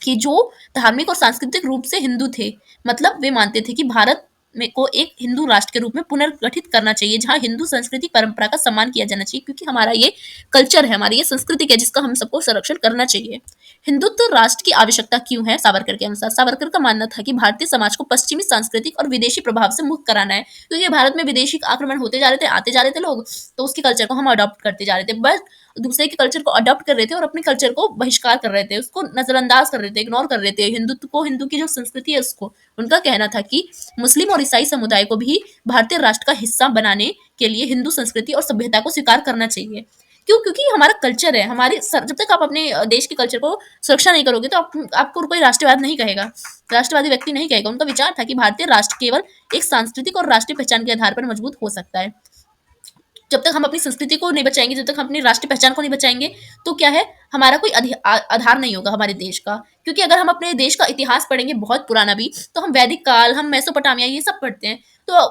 की जो धार्मिक और सांस्कृतिक रूप से हिंदू थे। मतलब वे मानते थे कि भारत में को एक हिंदू राष्ट्र के रूप में पुनर्गठित करना चाहिए जहां हिंदू संस्कृति परंपरा का सम्मान किया जाना चाहिए, क्योंकि हमारा ये कल्चर है, हमारी ये संस्कृति है जिसका हम सबको संरक्षण करना चाहिए। हिंदुत्व राष्ट्र की आवश्यकता क्यों है? सावरकर के अनुसार, सावरकर का मानना था कि भारतीय समाज को पश्चिमी सांस्कृतिक और विदेशी प्रभाव से मुक्त कराना है, क्योंकि भारत में विदेशी आक्रमण होते जा रहे थे, आते जा रहे थे लोग, तो उसके कल्चर को हम अडॉप्ट करते जा रहे थे, बस दूसरे के कल्चर को अडॉप्ट कर रहे थे और अपने कल्चर को बहिष्कार कर रहे थे, उसको नजरअंदाज कर रहे थे, इग्नोर कर रहे थे हिंदुत्व को, हिंदू की जो संस्कृति है उसको। उनका कहना था कि मुस्लिम और ईसाई समुदाय को भी भारतीय राष्ट्र का हिस्सा बनाने के लिए हिंदू संस्कृति और सभ्यता को स्वीकार करना चाहिए। क्यों? क्योंकि हमारा कल्चर है, जब तक आप अपने देश के कल्चर को सुरक्षा नहीं करोगे तो आपको कोई राष्ट्रवाद नहीं कहेगा, राष्ट्रवादी व्यक्ति नहीं कहेगा। उनका विचार था कि भारतीय राष्ट्र केवल एक सांस्कृतिक और राष्ट्रीय पहचान के आधार पर मजबूत हो सकता है। जब तक हम अपनी संस्कृति को नहीं बचाएंगे, जब तक हम अपनी राष्ट्रीय पहचान को नहीं बचाएंगे, तो क्या है, हमारा कोई आधार नहीं होगा हमारे देश का। क्योंकि अगर हम अपने देश का इतिहास पढ़ेंगे बहुत पुराना भी, तो हम वैदिक काल, हम मेसोपोटामिया ये सब पढ़ते हैं, तो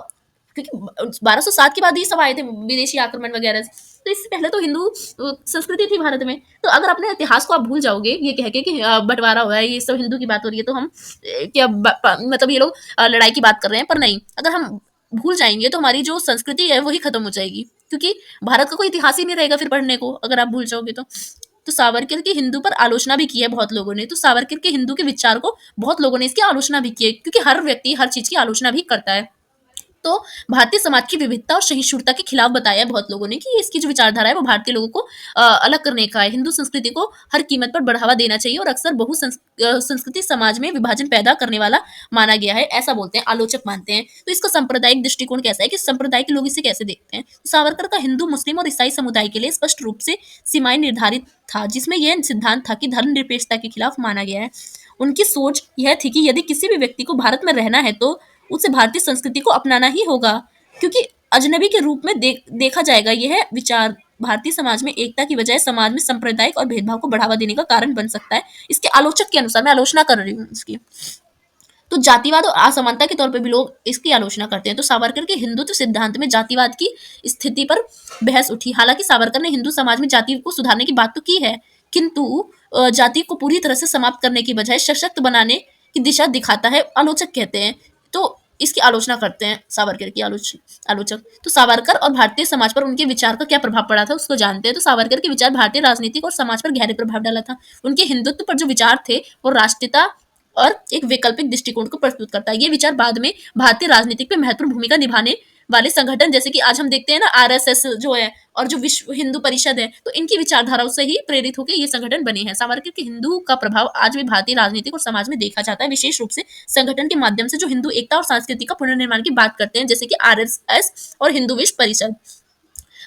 क्योंकि 1207 के बाद ये सब आए थे विदेशी आक्रमण वगैरह, तो इससे पहले तो हिंदू संस्कृति थी भारत में। तो अगर अपने इतिहास को आप भूल जाओगे ये कह के कि बंटवारा हुआ है, ये सब हिंदू की बात हो रही है, तो हम क्या मतलब ये लोग लड़ाई की बात कर रहे हैं, पर नहीं, अगर हम भूल जाएंगे तो हमारी जो संस्कृति है वही खत्म हो जाएगी, क्योंकि भारत का कोई इतिहास ही नहीं रहेगा फिर पढ़ने को अगर आप भूल जाओगे तो सावरकर की हिंदू पर आलोचना भी की है बहुत लोगों ने। तो सावरकर के हिंदू के विचार को बहुत लोगों ने इसकी आलोचना भी की है, क्योंकि हर व्यक्ति हर चीज की आलोचना भी करता है। तो भारतीय समाज की विविधता और सहिष्णुता के खिलाफ बताया बहुत लोगों ने कि इसकी जो विचारधारा है वो भारतीय लोगों को अलग करने का है, हिंदू संस्कृति को हर कीमत पर बढ़ावा देना चाहिए और अक्सर संस्कृति समाज में विभाजन पैदा करने वाला माना गया है, ऐसा बोलते हैं, आलोचक मानते हैं। तो इसका सांप्रदायिक दृष्टिकोण कैसा है कि संप्रदाय के लोग इसे कैसे देखते हैं? तो सावरकर का हिंदू, मुस्लिम और ईसाई समुदाय के लिए स्पष्ट रूप से सीमाएं निर्धारित था, जिसमें यह सिद्धांत था कि धर्मनिरपेक्षता के खिलाफ माना गया है। उनकी सोच यह थी कि यदि किसी भी व्यक्ति को भारत में रहना है तो उसे भारतीय संस्कृति को अपनाना ही होगा, क्योंकि अजनबी के रूप में देखा जाएगा। यह विचार भारतीय समाज में एकता की बजाय समाज में सांप्रदायिक और भेदभाव को बढ़ावा देने का कारण बन सकता है। इसके आलोचक के अनुसार, मैं आलोचना कर रही हूँ इसकी, तो जातिवाद और असमानता के तौर पे भी लोग इसकी आलोचना करते हैं। तो सावरकर के हिंदुत्व सिद्धांत में जातिवाद की स्थिति पर बहस उठी। हालांकि सावरकर ने हिंदू समाज में जाति को सुधारने की बात तो की है, किंतु जाति को पूरी तरह से समाप्त करने की बजाय सशक्त बनाने की दिशा दिखाता है, आलोचक कहते हैं। तो इसकी आलोचना करते हैं सावरकर की आलोचक। तो सावरकर और भारतीय समाज पर उनके विचार का क्या प्रभाव पड़ा था उसको जानते हैं। तो सावरकर के विचार भारतीय राजनीतिक और समाज पर गहरे प्रभाव डाला था। उनके हिंदुत्व पर जो विचार थे वो राष्ट्रीयता और एक वैकल्पिक दृष्टिकोण को प्रस्तुत करता है। ये विचार बाद में भारतीय राजनीति पे महत्वपूर्ण भूमिका निभाने वाले संगठन, जैसे कि आज हम देखते हैं ना आरएसएस जो है और जो विश्व हिंदू परिषद है, तो इनकी विचारधाराओं से ही प्रेरित होकर ये संगठन बने हैं। सावरकर के हिंदू का प्रभाव आज भी भारतीय राजनीतिक और समाज में देखा जाता है, विशेष रूप से संगठन के माध्यम से जो हिंदू एकता और संस्कृति का पुनर्निर्माण की बात करते हैं, जैसे कि आरएसएस और हिंदू विश्व परिषद।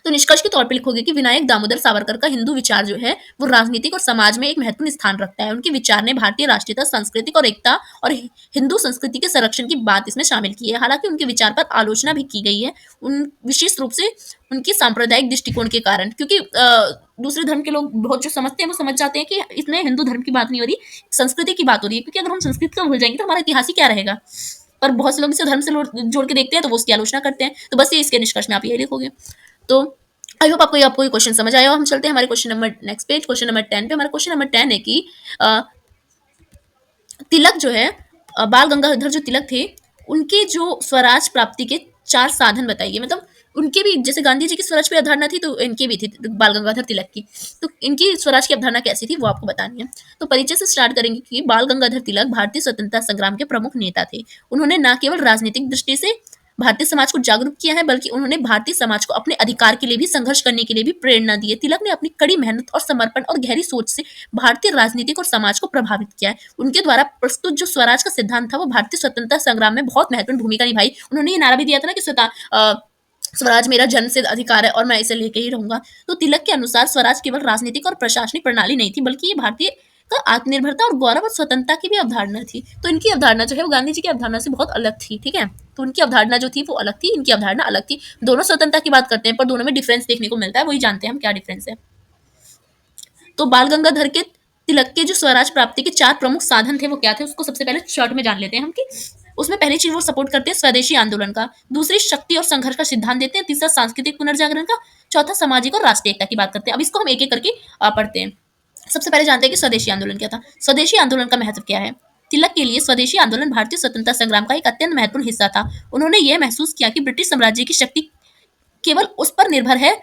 तो निष्कर्ष के तौर पर लिखोगे कि विनायक दामोदर सावरकर का हिंदू विचार जो है वो राजनीतिक और समाज में एक महत्वपूर्ण स्थान रखता है। उनके विचार ने भारतीय राष्ट्रीयता, सांस्कृतिक और एकता और हिंदू संस्कृति के संरक्षण की बात इसमें शामिल की है। हालांकि उनके विचार पर आलोचना भी की गई है, उन विशेष रूप से उनकी सांप्रदायिक दृष्टिकोण के कारण, क्योंकि दूसरे धर्म के लोग बहुत जो समझते हैं वो समझ जाते हैं कि इसमें हिंदू धर्म की बात नहीं हो रही, संस्कृति की बात हो रही है। क्योंकि अगर हम संस्कृति को भूल जाएंगे तो हमारा इतिहास ही क्या रहेगा। पर बहुत से लोग इसे धर्म से जोड़ के देखते हैं तो वो उसकी आलोचना करते हैं। तो बस ये इसके निष्कर्ष में आप ये लिखोगे। तो आई होप आपको ये क्वेश्चन समझ आया हो। हम चलते हैं हमारे question number next page, question number 10 पे। हमारा क्वेश्चन नंबर 10 है कि तिलक जो है, बाल गंगाधर जो तिलक थे, उनके जो स्वराज प्राप्ति के 4 साधन बताइए। मतलब उनके भी जैसे गांधी जी की स्वराज पे अवधारणा थी, तो इनकी भी थी बाल गंगाधर तिलक की। तो इनकी स्वराज की अवधारणा कैसी थी वो आपको बतानी है। तो परिचय से स्टार्ट करेंगे कि बाल गंगाधर तिलक भारतीय स्वतंत्रता संग्राम के प्रमुख नेता थे। उन्होंने न केवल राजनीतिक दृष्टि से भारतीय समाज को जागरूक किया है, बल्कि उन्होंने भारतीय समाज को अपने अधिकार के लिए भी संघर्ष करने के लिए भी प्रेरणा दी है। तिलक ने अपनी कड़ी मेहनत और समर्पण और गहरी सोच से भारतीय राजनीतिक और समाज को प्रभावित किया है। उनके द्वारा प्रस्तुत जो स्वराज का सिद्धांत था वो भारतीय स्वतंत्रता संग्राम में बहुत महत्वपूर्ण भूमिका निभाई। उन्होंने ये नारा भी दिया था ना कि स्वराज मेरा जन्म सिद्ध अधिकार है और मैं इसे लेके ही रहूंगा। तो तिलक के अनुसार स्वराज केवल राजनीतिक और प्रशासनिक प्रणाली नहीं थी, बल्कि ये भारतीय का आत्मनिर्भरता और गौरव और स्वतंत्रता की भी अवधारणा थी। तो इनकी अवधारणा जो है वो गांधी जी की अवधारणा से बहुत अलग थी। ठीक है, तो उनकी अवधारणा जो थी वो अलग थी, इनकी अवधारणा अलग थी। दोनों स्वतंत्रता की बात करते हैं पर दोनों में डिफरेंस देखने को मिलता है, वही जानते हैं हम क्या डिफरेंस है। तो बाल गंगाधर के तिलक के जो स्वराज प्राप्ति के 4 प्रमुख साधन थे वो क्या थे, उसको सबसे पहले शॉर्ट में जान लेते हैं हम कि उसमें पहली चीज वो सपोर्ट करते हैं स्वदेशी आंदोलन का, दूसरी शक्ति और संघर्ष का सिद्धांत देते हैं, तीसरा सांस्कृतिक पुनर्जागरण का, चौथा सामाजिक और राष्ट्रीय एकता की बात करते हैं। अब इसको हम एक एक करके पढ़ते हैं। सबसे पहले जानते हैं कि स्वदेशी आंदोलन क्या था। स्वदेशी आंदोलन का महत्व क्या है। तिलक के लिए स्वदेशी आंदोलन भारतीय स्वतंत्रता संग्राम का एक अत्यंत महत्वपूर्ण हिस्सा था। उन्होंने यह महसूस किया कि ब्रिटिश साम्राज्य की शक्ति केवल उस पर निर्भर है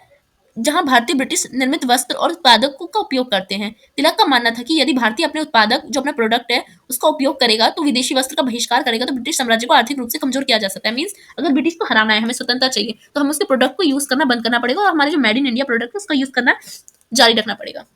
जहां भारतीय ब्रिटिश निर्मित वस्त्र और उत्पादकों का उपयोग करते हैं। तिलक का मानना था कि यदि भारतीय अपने उत्पादक जो अपना प्रोडक्ट है उसका उपयोग करेगा, तो विदेशी वस्त्र का बहिष्कार करेगा, तो ब्रिटिश साम्राज्य को आर्थिक रूप से कमजोर किया जा सकता है। मींस अगर ब्रिटिश को हराना है, हमें स्वतंत्रता चाहिए, तो हमें उसके प्रोडक्ट को यूज करना बंद करना पड़ेगा और हमारे जो मेड इन इंडिया प्रोडक्ट है उसका यूज करना जारी रखना पड़ेगा।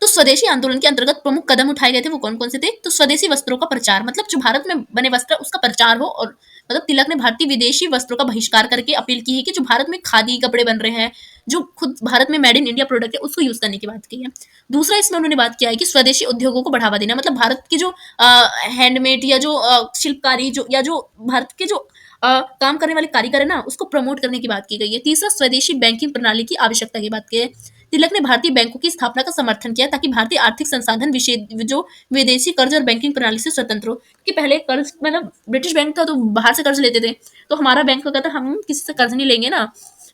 तो स्वदेशी आंदोलन के अंतर्गत प्रमुख कदम उठाए गए थे वो कौन कौन से थे। तो स्वदेशी वस्त्रों का प्रचार, मतलब जो भारत में बने वस्त्र उसका प्रचार हो, और मतलब तिलक ने भारतीय विदेशी वस्त्रों का बहिष्कार करके अपील की है कि जो भारत में खादी कपड़े बन रहे हैं, जो खुद भारत में मेड इन इंडिया प्रोडक्ट है, उसको यूज करने की बात की है। दूसरा इसमें उन्होंने बात किया है कि स्वदेशी उद्योगों को बढ़ावा देना, मतलब भारत की जो हैंडमेड या जो शिल्पकारी जो या जो भारत के जो काम करने वाले कारीगर है ना, उसको प्रमोट करने की बात की गई है। तीसरा स्वदेशी बैंकिंग प्रणाली की आवश्यकता की बात की है। तिलक ने भारतीय बैंकों की स्थापना का समर्थन किया ताकि भारतीय आर्थिक संसाधन जो विदेशी कर्ज और बैंकिंग प्रणाली से स्वतंत्र हो। कि पहले कर्ज मतलब ब्रिटिश बैंक था तो बाहर से कर्ज लेते थे, तो हमारा बैंक का कहता हम किसी से कर्ज नहीं लेंगे ना,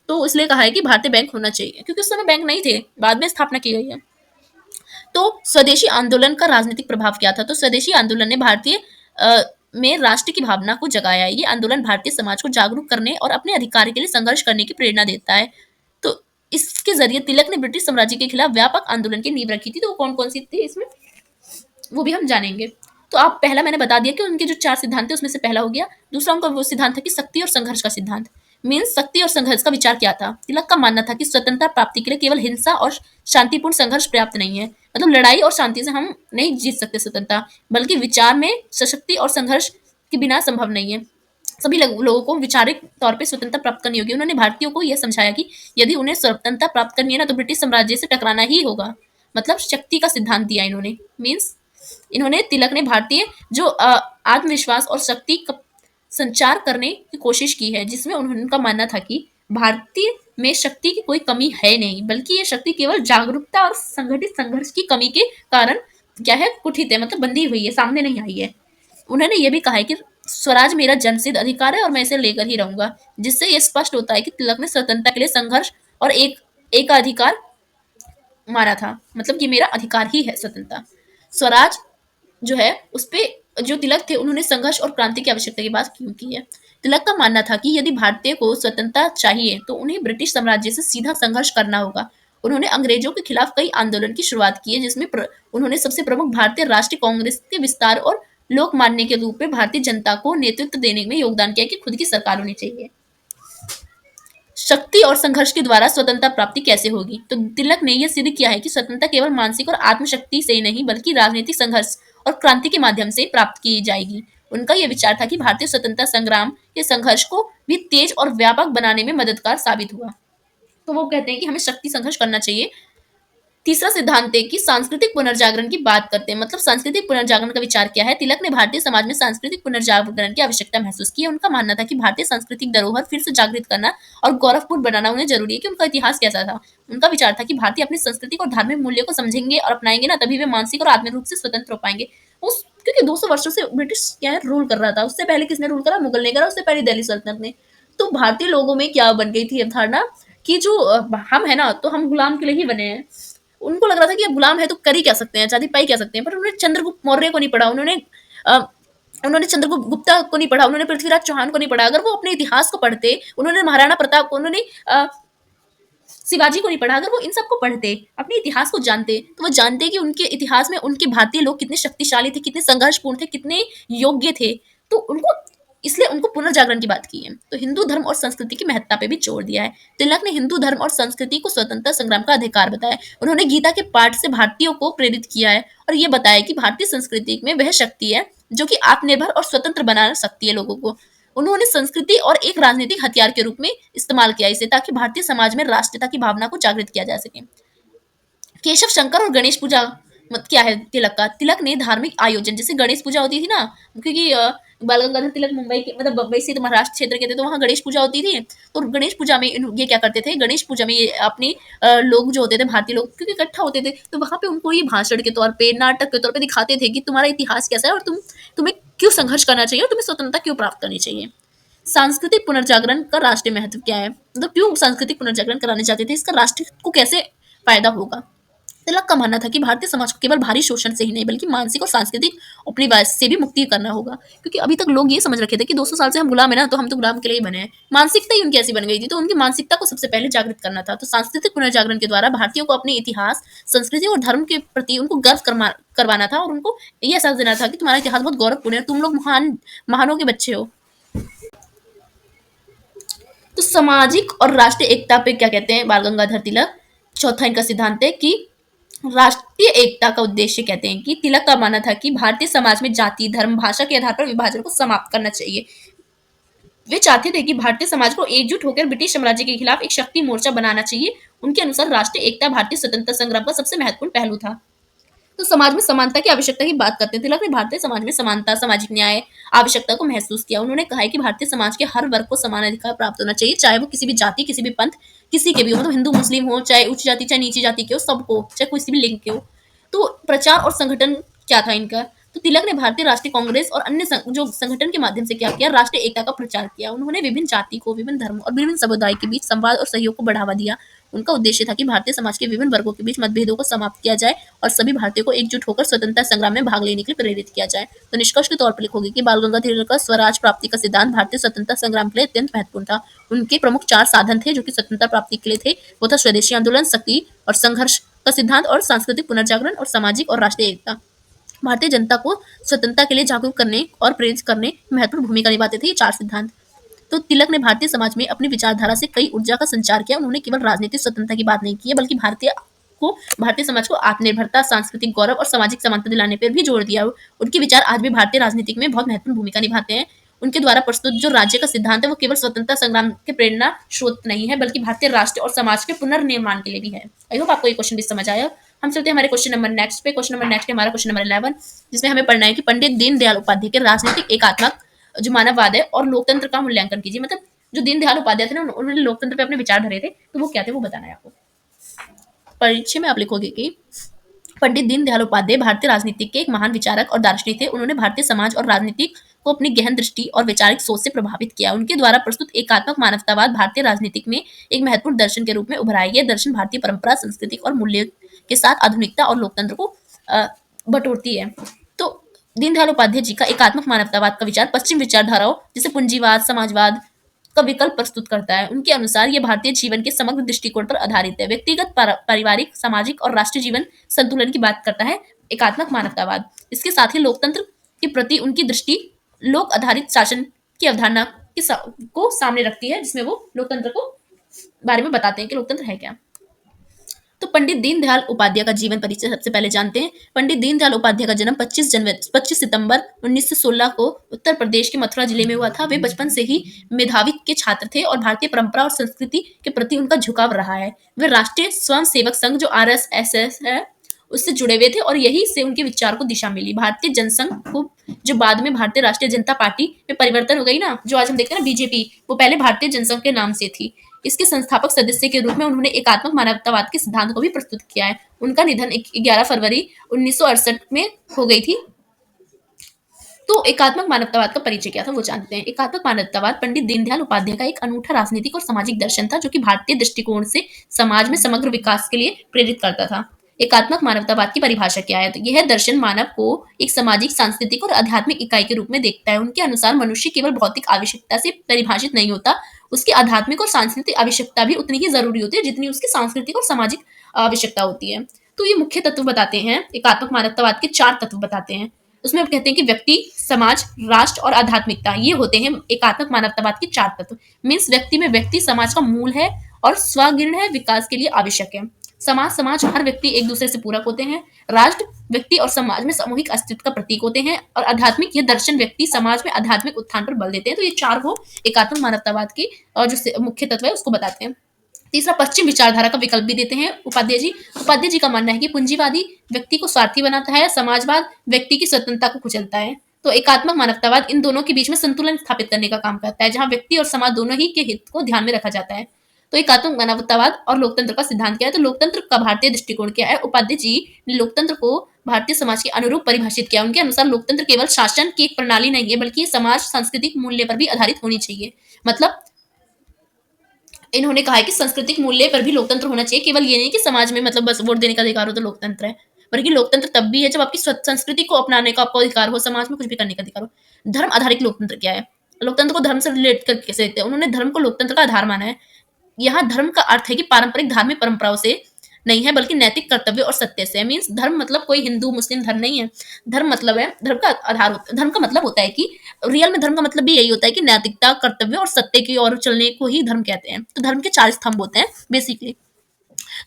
तो इसलिए कहा है कि भारतीय बैंक होना चाहिए, क्योंकि उस समय बैंक नहीं थे, बाद में स्थापना की गई है। तो स्वदेशी आंदोलन का राजनीतिक प्रभाव क्या था। तो स्वदेशी आंदोलन ने भारतीय में राष्ट्र की भावना को जगाया है। ये आंदोलन भारतीय समाज को जागरूक करने और अपने अधिकार के लिए संघर्ष करने की प्रेरणा देता है। तो इसके जरिए तिलक ने ब्रिटिश साम्राज्य के खिलाफ व्यापक आंदोलन की नींव रखी थी। तो कौन कौन सी थी इसमें वो भी हम जानेंगे। तो आप पहला मैंने बता दिया कि उनके जो 4 सिद्धांत थे उसमें से पहला हो गया। दूसरा उनका वो सिद्धांत था कि शक्ति और संघर्ष का सिद्धांत। मीन्स शक्ति और संघर्ष का विचार क्या था। तिलक का मानना था कि स्वतंत्रता प्राप्ति के लिए केवल हिंसा और शांतिपूर्ण संघर्ष पर्याप्त नहीं है, मतलब लड़ाई और शांति से हम नहीं जीत सकते स्वतंत्रता, बल्कि विचार में सशक्ति और संघर्ष के बिना संभव नहीं है। सभी लोगों को विचारिक तौर पे स्वतंत्रता प्राप्त करनी होगी। उन्होंने भारतीयों को यह समझाया कि यदि उन्हें स्वतंत्रता प्राप्त करनी है ना, तो ब्रिटिश साम्राज्य से टकराना ही होगा। मतलब शक्ति का सिद्धांत दिया इन्होंने। मीन्स तिलक ने भारतीय जो आत्मविश्वास और शक्ति संचार करने की कोशिश की है, जिसमें उनका मानना था कि भारतीय में शक्ति की कोई कमी है नहीं, बल्कि ये शक्ति केवल जागरूकता और संगठित संघर्ष की कमी के कारण क्या है, कुठित है, मतलब बंधी हुई है, सामने नहीं आई है। उन्होंने ये भी कहा है कि स्वराज मेरा जन्मसिद्ध अधिकार है और मैं इसे लेकर ही रहूंगा, जिससे ये स्पष्ट होता है कि तिलक ने स्वतंत्रता के लिए संघर्ष और एक अधिकार माना था, मतलब कि मेरा अधिकार ही है स्वतंत्रता। स्वराज जो है उस पे जो तिलक थे उन्होंने संघर्ष और क्रांति की आवश्यकता की बात क्यों की है। तिलक का मानना था कि यदि भारतीय को स्वतंत्रता चाहिए तो उन्हें ब्रिटिश साम्राज्य से सीधा संघर्ष करना होगा। उन्होंने अंग्रेजों के खिलाफ कई आंदोलन की शुरुआत की है, जिसमें उन्होंने सबसे प्रमुख भारतीय राष्ट्रीय कांग्रेस के विस्तार और लोक मान्य के रूप में भारतीय जनता को नेतृत्व देने में योगदान किया कि खुद की सरकार होनी चाहिए। शक्ति और संघर्ष के द्वारा स्वतंत्रता प्राप्ति कैसे होगी, तो तिलक ने यह सिद्ध किया है कि स्वतंत्रता केवल मानसिक और आत्मशक्ति से नहीं बल्कि राजनीतिक संघर्ष और क्रांति के माध्यम से प्राप्त की जाएगी। उनका यह विचार था कि भारतीय स्वतंत्रता संग्राम के संघर्ष को भी तेज और व्यापक बनाने में मददगार साबित हुआ। तो वो कहते हैं कि हमें शक्ति संघर्ष करना चाहिए। तीसरा सिद्धांत है कि सांस्कृतिक पुनर्जागरण की बात करते हैं, मतलब सांस्कृतिक पुनर्जागरण का विचार क्या है। तिलक ने भारतीय समाज में सांस्कृतिक पुनर्जागरण की आवश्यकता महसूस की है। उनका मानना था कि भारतीय सांस्कृतिक धरोहर फिर से जागृत करना और गौरवपूर्ण बनाना उन्हें जरूरी है कि उनका इतिहास कैसा था। उनका विचार था कि भारतीय अपनी सांस्कृतिक और धार्मिक मूल्यों को समझेंगे और अपनाएंगे ना, तभी वे मानसिक और आत्मिक रूप से स्वतंत्र हो पाएंगे। उस क्योंकि 200 वर्षों से ब्रिटिश क्या है रूल कर रहा था, उससे पहले किसने रूल करा, मुगल ने करा, उससे पहले दिल्ली सल्तनत ने। तो भारतीय लोगों में क्या बन गई थी अवधारणा कि जो हम है ना, तो हम गुलाम के लिए ही बने हैं। उनको लग रहा था कि अब गुलाम है तो कर ही क्या सकते हैं, चाँदी पाई क्या सकते हैं। पर उन्होंने चंद्रगुप्त मौर्य को नहीं पढ़ा, अ, उन्होंने चंद्रगुप्त गुप्ता को नहीं पढ़ा, उन्होंने पृथ्वीराज चौहान को नहीं पढ़ा। अगर वो अपने इतिहास को पढ़ते, उन्होंने महाराणा प्रताप को, उन्होंने शिवाजी को नहीं पढ़ा, अगर वो इन सबको पढ़ते, अपने इतिहास को जानते, तो वो जानते कि उनके इतिहास में उनके भारतीय लोग कितने शक्तिशाली थे, कितने संघर्षपूर्ण थे, कितने योग्य थे। तो उनको इसलिए उनको पुनर्जागरण की बात की है। तो हिंदू धर्म और संस्कृति की महत्ता पे भी जोर दिया है। तिलक ने हिंदू धर्म और संस्कृति को स्वतंत्रता संग्राम का अधिकार बताया। उन्होंने गीता के पाठ से भारतीयों को प्रेरित किया है और ये बताया कि भारतीय संस्कृति में वह शक्ति है जो कि आत्मनिर्भर और स्वतंत्र बना सकती है लोगों को। उन्होंने संस्कृति और एक राजनीतिक हथियार के रूप में इस्तेमाल किया इसे, ताकि भारतीय समाज में राष्ट्रीयता की भावना को जागृत किया जा सके। केशव शंकर और गणेश पूजा मत क्या है तिलक का। तिलक ने धार्मिक आयोजन, जैसे गणेश पूजा होती थी ना, क्योंकि बाल गंगाधर तिलक मुंबई के, मतलब बम्बई से तो महाराष्ट्र क्षेत्र के थे, तो वहाँ गणेश पूजा होती थी। तो गणेश पूजा में ये क्या करते थे, गणेश पूजा में ये अपनी लोग जो होते थे, भारतीय लोग क्योंकि इकट्ठा होते थे, तो वहाँ पे उनको ये भाषण के तौर पे, नाटक के तौर पे दिखाते थे कि तुम्हारा इतिहास कैसा है और तुम्हें क्यों संघर्ष करना चाहिए और तुम्हें स्वतंत्रता क्यों प्राप्त करनी चाहिए। सांस्कृतिक पुनर्जागरण का राष्ट्रीय महत्व क्या है, मतलब क्यों सांस्कृतिक पुनर्जागरण कराने चाहते थे, इसका राष्ट्र को कैसे फायदा होगा। तिलक का मानना था कि भारतीय समाज को केवल भारी शोषण से ही नहीं बल्कि मानसिक और सांस्कृतिक उपनिवेश से भी मुक्ति करना होगा, क्योंकि अभी तक लोग ये समझ रखे थे कि 200 साल से हम गुलाम है ना, तो हम तो गुलाम के लिए ही बने हैं। मानसिकता ही उनकी ऐसी बन गई थी, तो उनकी मानसिकता को सबसे पहले जागृत करना था। तो सांस्कृतिक पुनर्जागरण के द्वारा भारतीयों को अपने इतिहास, संस्कृति और धर्म के प्रति उनको गर्व करवाना था और उनको ये एहसास देना था कि तुम्हारा इतिहास बहुत गौरवपूर्ण है, तुम लोग महानों के बच्चे हो। तो सामाजिक और राष्ट्रीय एकता पे क्या कहते हैं बाल गंगाधर तिलक। चौथा इनका सिद्धांत है कि राष्ट्रीय एकता का उद्देश्य कहते हैं कि तिलक का मानना था कि भारतीय समाज में जाति, धर्म, भाषा के आधार पर विभाजन को समाप्त करना चाहिए। वे चाहते थे कि भारतीय समाज को एकजुट होकर ब्रिटिश साम्राज्य के खिलाफ एक शक्ति मोर्चा बनाना चाहिए। उनके अनुसार राष्ट्रीय एकता भारतीय स्वतंत्रता संग्राम का सबसे महत्वपूर्ण पहलू था। तो समाज में समानता की आवश्यकता की बात करते हैं। तिलक ने भारतीय समाज में समानता, सामाजिक न्याय आवश्यकता को महसूस किया। उन्होंने कहा है कि भारतीय समाज के हर वर्ग को समान अधिकार प्राप्त होना चाहिए, चाहे वो किसी भी जाति, किसी भी पंथ, किसी के भी हो, मतलब हिंदू मुस्लिम हो, चाहे उच्च जाति चाहे नीची जाति के हो, सबको, चाहे किसी भी लिंग के हो। तो प्रचार और संगठन क्या था इनका, तो तिलक ने भारतीय राष्ट्रीय कांग्रेस और अन्य जो संगठन के माध्यम से क्या किया, राष्ट्रीय एकता का प्रचार किया। उन्होंने विभिन्न जाति को, विभिन्न धर्म और विभिन्न समुदाय के बीच संवाद और सहयोग को बढ़ावा दिया। उनका उद्देश्य था कि भारतीय समाज के विभिन्न वर्गों के बीच मतभेदों को समाप्त किया जाए और सभी भारतीयों को एकजुट होकर स्वतंत्रता संग्राम में भाग लेने के लिए प्रेरित किया जाए। तो निष्कर्ष के तौर पर लिखोगे कि बाल गंगाधर तिलक का स्वराज प्राप्ति का सिद्धांत भारतीय स्वतंत्रता संग्राम के लिए अत्यंत महत्वपूर्ण था। उनके प्रमुख 4 साधन थे जो कि स्वतंत्रता प्राप्ति के लिए थे, वो था स्वदेशी आंदोलन, शक्ति और संघर्ष का सिद्धांत और सांस्कृतिक पुनर्जागरण और सामाजिक और राष्ट्रीय एकता। भारतीय जनता को स्वतंत्रता के लिए जागरूक करने और प्रेरित करने में महत्वपूर्ण भूमिका निभाते थे ये 4 सिद्धांत। तो तिलक ने भारतीय समाज में अपनी विचारधारा से कई ऊर्जा का संचार किया। उन्होंने केवल राजनीतिक स्वतंत्रता की बात नहीं की है, बल्कि भारतीय समाज को आत्मनिर्भरता, सांस्कृतिक गौरव और सामाजिक समानता दिलाने पर भी जोर दिया। उनके विचार आज भी भारतीय राजनीति में बहुत महत्वपूर्ण भूमिका निभाते हैं। उनके द्वारा प्रस्तुत जो राज्य का सिद्धांत है वो केवल स्वतंत्रता संग्राम के प्रेरणा स्रोत नहीं है, बल्कि भारतीय राष्ट्र और समाज के पुनर्निर्माण के लिए भी है। आई होप आपको ये क्वेश्चन भी समझ आया। हम चलते हैं हमारे क्वेश्चन नंबर नेक्स्ट पे। क्वेश्चन नंबर नेक्स्ट है हमारा क्वेश्चन नंबर 11, जिसमें हमें पढ़ना है कि पंडित दीनदयाल उपाध्याय के राजनीतिक एकात्मक जो मानववाद है और लोकतंत्र का मूल्यांकन कीजिए। मतलब जो दीनदयाल उपाध्याय थे ना, उन्होंने लोकतंत्र पे अपने विचार धरे थे, तो वो क्या थे वो बताना है आपको। परिचय में आप लिखोगे कि पंडित दीनदयाल उपाध्याय भारतीय राजनीति के एक महान विचारक और दार्शनिक थे। उन्होंने भारतीय समाज और राजनीति को अपनी गहन दृष्टि और वैचारिक सोच से प्रभावित किया। उनके द्वारा प्रस्तुत एकात्मक मानवतावाद भारतीय राजनीतिक में एक महत्वपूर्ण दर्शन के रूप में उभरा है। यह दर्शन भारतीय परंपरा, संस्कृति और मूल्य के साथ आधुनिकता और लोकतंत्र को अ, बटोरती है। तो दीनदयाल उपाध्याय जी का एकात्मक मानवतावाद का विचार पश्चिम विचारधाराओं जैसे पूंजीवाद, समाजवाद का विकल्प प्रस्तुत करता है। उनके अनुसार यह भारतीय जीवन के समग्र दृष्टिकोण पर आधारित है। व्यक्तिगत, पारिवारिक, सामाजिक और राष्ट्रीय जीवन संतुलन की बात करता है एकात्मक मानवतावाद। इसके साथ ही लोकतंत्र के प्रति उनकी दृष्टि लोक आधारित शासन की अवधारणा को सामने रखती है, जिसमें वो लोकतंत्र को बारे में बताते हैं कि लोकतंत्र है क्या। तो पंडित दीनदयाल उपाध्याय का जीवन परिचय सबसे पहले जानते हैं। पंडित दीनदयाल उपाध्याय का जन्म 25 सितंबर 1916 को उत्तर प्रदेश के मथुरा जिले में हुआ था। वे बचपन से ही मेधावी के छात्र थे और भारतीय परंपरा और संस्कृति के प्रति उनका झुकाव रहा है। वे राष्ट्रीय स्वयं सेवक संघ जो RSS है उससे जुड़े हुए थे और यही से उनके विचार को दिशा मिली। भारतीय जनसंघ को जो बाद में भारतीय राष्ट्रीय जनता पार्टी में परिवर्तन हो गई ना, जो आज हम देखते हैं ना बीजेपी, वो पहले भारतीय जनसंघ के नाम से थी। इसके संस्थापक सदस्य के रूप में उन्होंने एकात्मक मानवतावाद के सिद्धांत को भी प्रस्तुत किया है। उनका निधन 11 फरवरी 1968 में हो गई थी। तो एकात्मक मानवतावाद का परिचय क्या था वो जानते हैं। एकात्मक मानवतावाद पंडित दीनदयाल उपाध्याय का एक अनूठा राजनीतिक और सामाजिक दर्शन था, जो कि भारतीय दृष्टिकोण से समाज में समग्र विकास के लिए प्रेरित करता था। एकात्मक मानवतावाद की परिभाषा क्या है? तो यह दर्शन मानव को एक सामाजिक, सांस्कृतिक और आध्यात्मिक इकाई के रूप में देखता है। उनके अनुसार मनुष्य केवल भौतिक आवश्यकता से परिभाषित नहीं होता, उसकी आध्यात्मिक और सांस्कृतिक आवश्यकता भी उतनी ही जरूरी होती है जितनी उसकी सांस्कृतिक और सामाजिक आवश्यकता होती है। तो ये मुख्य तत्व बताते हैं, एकात्मक मानवतावाद के 4 तत्व बताते हैं। उसमें हम कहते हैं कि व्यक्ति, समाज, राष्ट्र और आध्यात्मिकता, ये होते हैं एकात्मक मानवतावाद के 4 तत्व। मीन्स व्यक्ति में व्यक्ति समाज का मूल है और स्वगिर्ण है, विकास के लिए आवश्यक है। समाज हर व्यक्ति एक दूसरे से पूरक होते हैं। राष्ट्र व्यक्ति और समाज में सामूहिक अस्तित्व का प्रतीक होते हैं। और आध्यात्मिक, ये दर्शन व्यक्ति समाज में आध्यात्मिक उत्थान पर बल देते हैं। तो ये 4 वो एकात्मक मानवतावाद की और जो मुख्य तत्व है उसको बताते हैं। तीसरा, पश्चिम विचारधारा का विकल्प भी देते हैं उपाध्याय जी का मानना है कि पूंजीवादी व्यक्ति को स्वार्थी बनाता है, समाजवाद व्यक्ति की स्वतंत्रता को कुचलता है। तो एकात्मक मानवतावाद इन दोनों के बीच में संतुलन स्थापित करने का काम करता है, जहां व्यक्ति और समाज दोनों ही के हित को ध्यान में रखा जाता है। तो एकात्मक मानवतावाद और लोकतंत्र का सिद्धांत क्या है? तो लोकतंत्र का भारतीय दृष्टिकोण क्या है? उपाध्याय जी ने लोकतंत्र को भारतीय समाज के अनुरूप परिभाषित किया। उनके अनुसार लोकतंत्र केवल शासन की एक प्रणाली नहीं है, बल्कि समाज सांस्कृतिक मूल्य पर भी आधारित होनी चाहिए। मतलब इन्होंने कहा है कि सांस्कृतिक मूल्य पर भी लोकतंत्र होना चाहिए। केवल ये नहीं कि समाज में मतलब बस वोट देने का अधिकार हो तो लोकतंत्र है, बल्कि लोकतंत्र तब भी है जब आपकी संस्कृति को अपनाने का आपको अधिकार हो, समाज में कुछ भी करने का अधिकार हो। धर्म आधारित लोकतंत्र क्या है? लोकतंत्र को धर्म से रिलेट करके कैसे देखते हैं? उन्होंने धर्म को लोकतंत्र का आधार माना है। यहाँ धर्म का अर्थ है कि पारंपरिक धार्मिक परंपराओं से नहीं है, बल्कि नैतिक कर्तव्य और सत्य से है। मीन्स धर्म मतलब कोई हिंदू मुस्लिम धर्म नहीं है। धर्म मतलब है, धर्म का आधार होता है, धर्म का मतलब होता है कि रियल में धर्म का मतलब भी यही होता है कि नैतिकता, कर्तव्य और सत्य की ओर चलने को ही धर्म कहते हैं। तो धर्म के 4 स्तंभ होते हैं बेसिकली।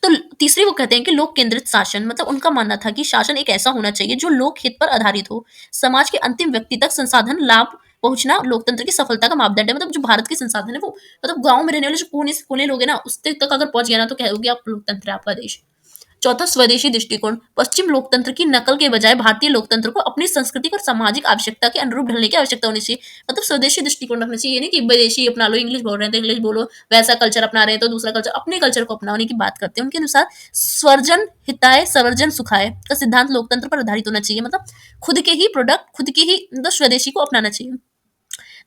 तो तीसरी वो कहते हैं कि लोक केंद्रित शासन, मतलब उनका मानना था कि शासन एक ऐसा होना चाहिए जो लोक हित पर आधारित हो। समाज के अंतिम व्यक्ति तक संसाधन लाभ पहुंचना लोकतंत्र की सफलता का मापदंड है। मतलब जो भारत के संसाधन है वो, मतलब गांव में रहने वाले जो कोने से कोने लोग हैं ना, उस तक अगर पहुंच गया ना तो कहोगे आप लोकतंत्र है आपका देश। चौथा, स्वदेशी दृष्टिकोण। पश्चिम लोकतंत्र की नकल के बजाय भारतीय लोकतंत्र को अपनी सांस्कृतिक और सामाजिक आवश्यकता के अनुरूप ढलने की आवश्यकता होनी चाहिए। मतलब स्वदेशी दृष्टिकोण रखना चाहिए, नहीं कि विदेशी अपना लो, इंग्लिश बोल रहे हैं तो इंग्लिश बोलो, वैसा कल्चर अपना रहे हैं तो दूसरा कल्चर, अपने कल्चर को अपनाने की बात करते हैं। उनके अनुसार स्वर्जन हिताय संवर्जन सुखाय का सिद्धांत लोकतंत्र पर आधारित होना चाहिए। मतलब खुद के ही प्रोडक्ट, खुद के ही मतलब स्वदेशी को अपनाना चाहिए।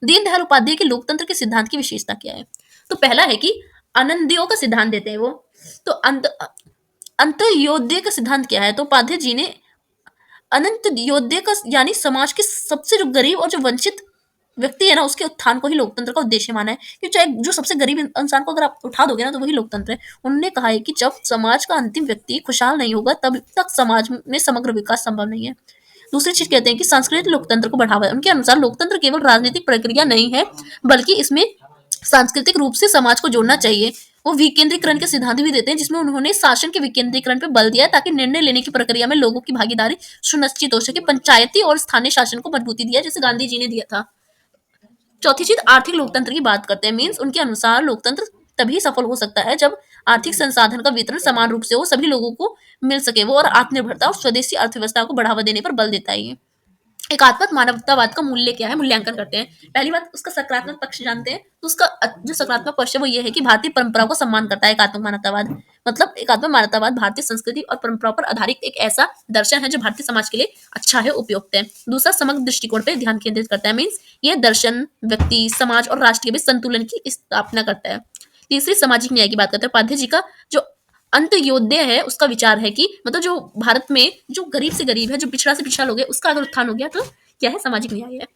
दीनदयाल उपाध्याय के लोकतंत्र के सिद्धांत की विशेषता क्या है? तो पहला है कि अनंत्यों का सिद्धांत देते हैं वो। तो अंत्योदय का सिद्धांत क्या है? तो उपाध्याय जी ने अंत्योदय का यानी समाज के सबसे जो गरीब और जो वंचित व्यक्ति है ना, उसके उत्थान को ही लोकतंत्र का उद्देश्य माना है। कि चाहे जो सबसे गरीब इंसान को अगर आप उठा दोगे ना तो वही लोकतंत्र है। उन्होंने कहा है कि जब समाज का अंतिम व्यक्ति खुशहाल नहीं होगा तब तक समाज में समग्र विकास संभव नहीं है। दूसरी चीज कहते हैं कि सांस्कृतिक लोकतंत्र को बढ़ावा है। उनके अनुसार लोकतंत्र केवल राजनीतिक प्रक्रिया नहीं है, बल्कि इसमें सांस्कृतिक रूप से समाज को जोड़ना चाहिए। वो विकेंद्रीकरण के सिद्धांत भी देते हैं, जिसमें उन्होंने शासन के विकेंद्रीकरण पर बल दिया है ताकि निर्णय लेने की प्रक्रिया में लोगों की भागीदारी सुनिश्चित हो सके। पंचायती और स्थानीय शासन को मजबूती दिया जैसे गांधी जी ने दिया था। चौथी चीज, आर्थिक लोकतंत्र की बात करते हैं। मीन्स उनके अनुसार लोकतंत्र तभी सफल हो सकता है जब आर्थिक संसाधन का वितरण समान रूप से हो, सभी लोगों को मिल सके वो, और आत्मनिर्भरता और स्वदेशी अर्थव्यवस्था को बढ़ावा देने पर बल देता है ये। एकात्मक मानवतावाद का मूल्य क्या है, मूल्यांकन करते हैं। पहली बात, उसका सकारात्मक पक्ष जानते हैं। तो उसका जो सकारात्मक पक्ष है वो ये है कि भारतीय परंपरा को सम्मान करता है एकात्मक मानवतावाद। मतलब एकात्मक मानवतावाद भारतीय संस्कृति और परंपरा पर आधारित एक ऐसा दर्शन है जो भारतीय समाज के लिए अच्छा है, उपयुक्त है। दूसरा, समग्र दृष्टिकोण पर ध्यान केंद्रित करता है। मीन्स ये दर्शन व्यक्ति, समाज और राष्ट्र के बीच संतुलन की स्थापना करता है। तीसरी, सामाजिक न्याय की बात करते हैं। उपाध्याय जी का जो अंत्योदय है उसका विचार है कि मतलब जो भारत में जो गरीब से गरीब है, जो पिछड़ा से पिछड़ा लोग है, उसका अगर उत्थान हो गया तो क्या है, सामाजिक न्याय है।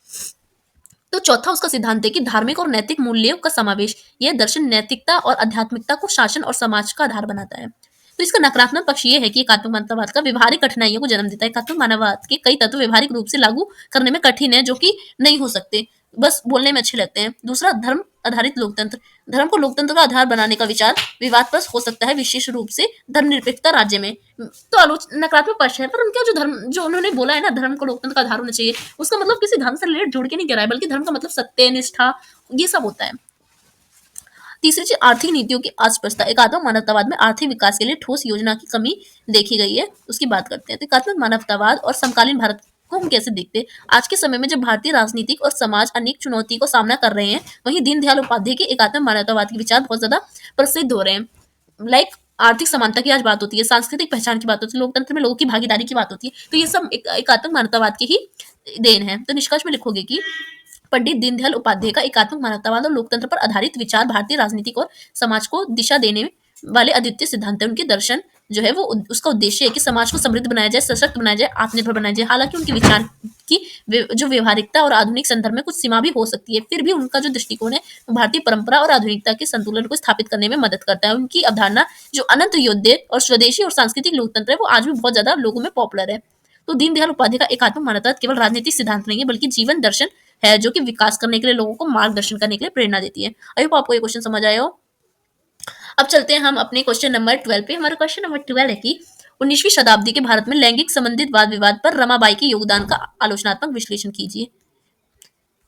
तो चौथा उसका सिद्धांत है कि धार्मिक और नैतिक मूल्यों का समावेश। यह दर्शन नैतिकता और आध्यात्मिकता को शासन और समाज का आधार बनाता है। तो इसका नकारात्मक पक्ष ये है कि एकात्मक मानवतावाद का व्यवहारिक कठिनाइयों को जन्म देता है। एकात्मक मानववाद के कई तत्व व्यवहारिक रूप से लागू करने में कठिन है, जो कि नहीं हो सकते, बस बोलने में अच्छे लगते हैं। दूसरा, धर्म आधारित लोकतंत्र। धर्म को लोकतंत्र का आधार बनाने का विचार विवादप्रस्त हो सकता है, विशेष रूप से धर्मनिरपेक्षता राज्य में। तो नकारात्मक पक्ष है, पर उनका जो धर्म, जो उन्होंने बोला है ना, धर्म को लोकतंत्र का आधार होना चाहिए, उसका मतलब किसी धर्म से रिलेटेड जोड़ के नहीं कह रहा है, बल्कि धर्म का मतलब सत्य, निष्ठा, ये सब होता है। तीसरी चीज, आर्थिक नीतियों की अस्पष्टता। एकात्मक मानवतावाद में आर्थिक विकास के लिए ठोस योजना की कमी देखी गई है, उसकी बात करते हैं। तो एकात्मक मानवतावाद और समकालीन भारत को हम कैसे देखते हैं? आज के समय में जब भारतीय राजनीतिक और समाज अनेक चुनौती को सामना कर रहे हैं, वहीं दीनदयाल उपाध्याय के एकात्मक मानवतावाद के विचार बहुत ज्यादा प्रसिद्ध हो रहे हैं। लाइक आर्थिक समानता की आज बात होती है, सांस्कृतिक पहचान की बात होती है, लोकतंत्र में लोगों की भागीदारी की बात होती है। तो ये सब एकात्मक मानवतावाद की ही देन है। तो निष्कर्ष में लिखोगे कि पंडित दीनदयाल उपाध्याय का एकात्मक मानवतावाद और लोकतंत्र पर आधारित विचार भारतीय राजनीतिक और समाज को दिशा देने वाले अद्वितीय सिद्धांत है। उनके दर्शन जो है वो उसका उद्देश्य है कि समाज को समृद्ध बनाया जाए, सशक्त बनाया जाए, आत्मनिर्भर बनाया जाए। हालांकि उनके विचार की जो व्यवहारिकता और आधुनिक संदर्भ में कुछ सीमा भी हो सकती है, फिर भी उनका जो दृष्टिकोण है वो भारतीय परंपरा और आधुनिकता के संतुलन को स्थापित करने में मदद करता है। उनकी अवधारणा जो अनंत योद्ध और स्वदेशी और सांस्कृतिक लोकतंत्र है वो आज भी बहुत ज्यादा लोगों में पॉपुलर है। तो दीनदयाल उपाध्याय का एकात्मक मानवतावाद केवल राजनीतिक सिद्धांत नहीं है, बल्कि जीवन दर्शन है, जो कि विकास करने के लिए, लोगों को मार्गदर्शन करने के लिए प्रेरणा देती है। आई होप आपको ये क्वेश्चन समझ आया हो। अब चलते हैं हम अपने क्वेश्चन नंबर 12 पे। हमारा क्वेश्चन नंबर 12 है कि 19वीं शताब्दी के भारत में लैंगिक संबंधित वाद विवाद पर रमाबाई के योगदान का आलोचनात्मक विश्लेषण कीजिए।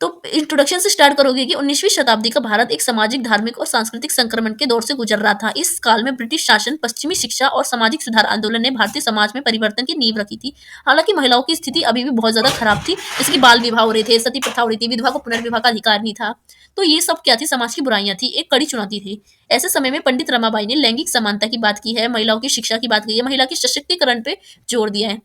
तो इंट्रोडक्शन से स्टार्ट करोगे कि 19वीं शताब्दी का भारत एक सामाजिक, धार्मिक और सांस्कृतिक संक्रमण के दौर से गुजर रहा था। इस काल में ब्रिटिश शासन, पश्चिमी शिक्षा और सामाजिक सुधार आंदोलन ने भारतीय समाज में परिवर्तन की नींव रखी थी। हालांकि महिलाओं की स्थिति अभी भी बहुत ज्यादा खराब थी, जैसे कि बाल विवाह हो रहे थे, सती प्रथा हो रही थी, विधवा को पुनर्विवाह का अधिकार नहीं था। तो ये सब क्या थी, समाज की बुराइयां थी, एक कड़ी चुनौती थी। ऐसे समय में पंडित रमाबाई ने लैंगिक समानता की बात की है, महिलाओं की शिक्षा की बात की है, महिला के सशक्तिकरण पे जोर दिया है।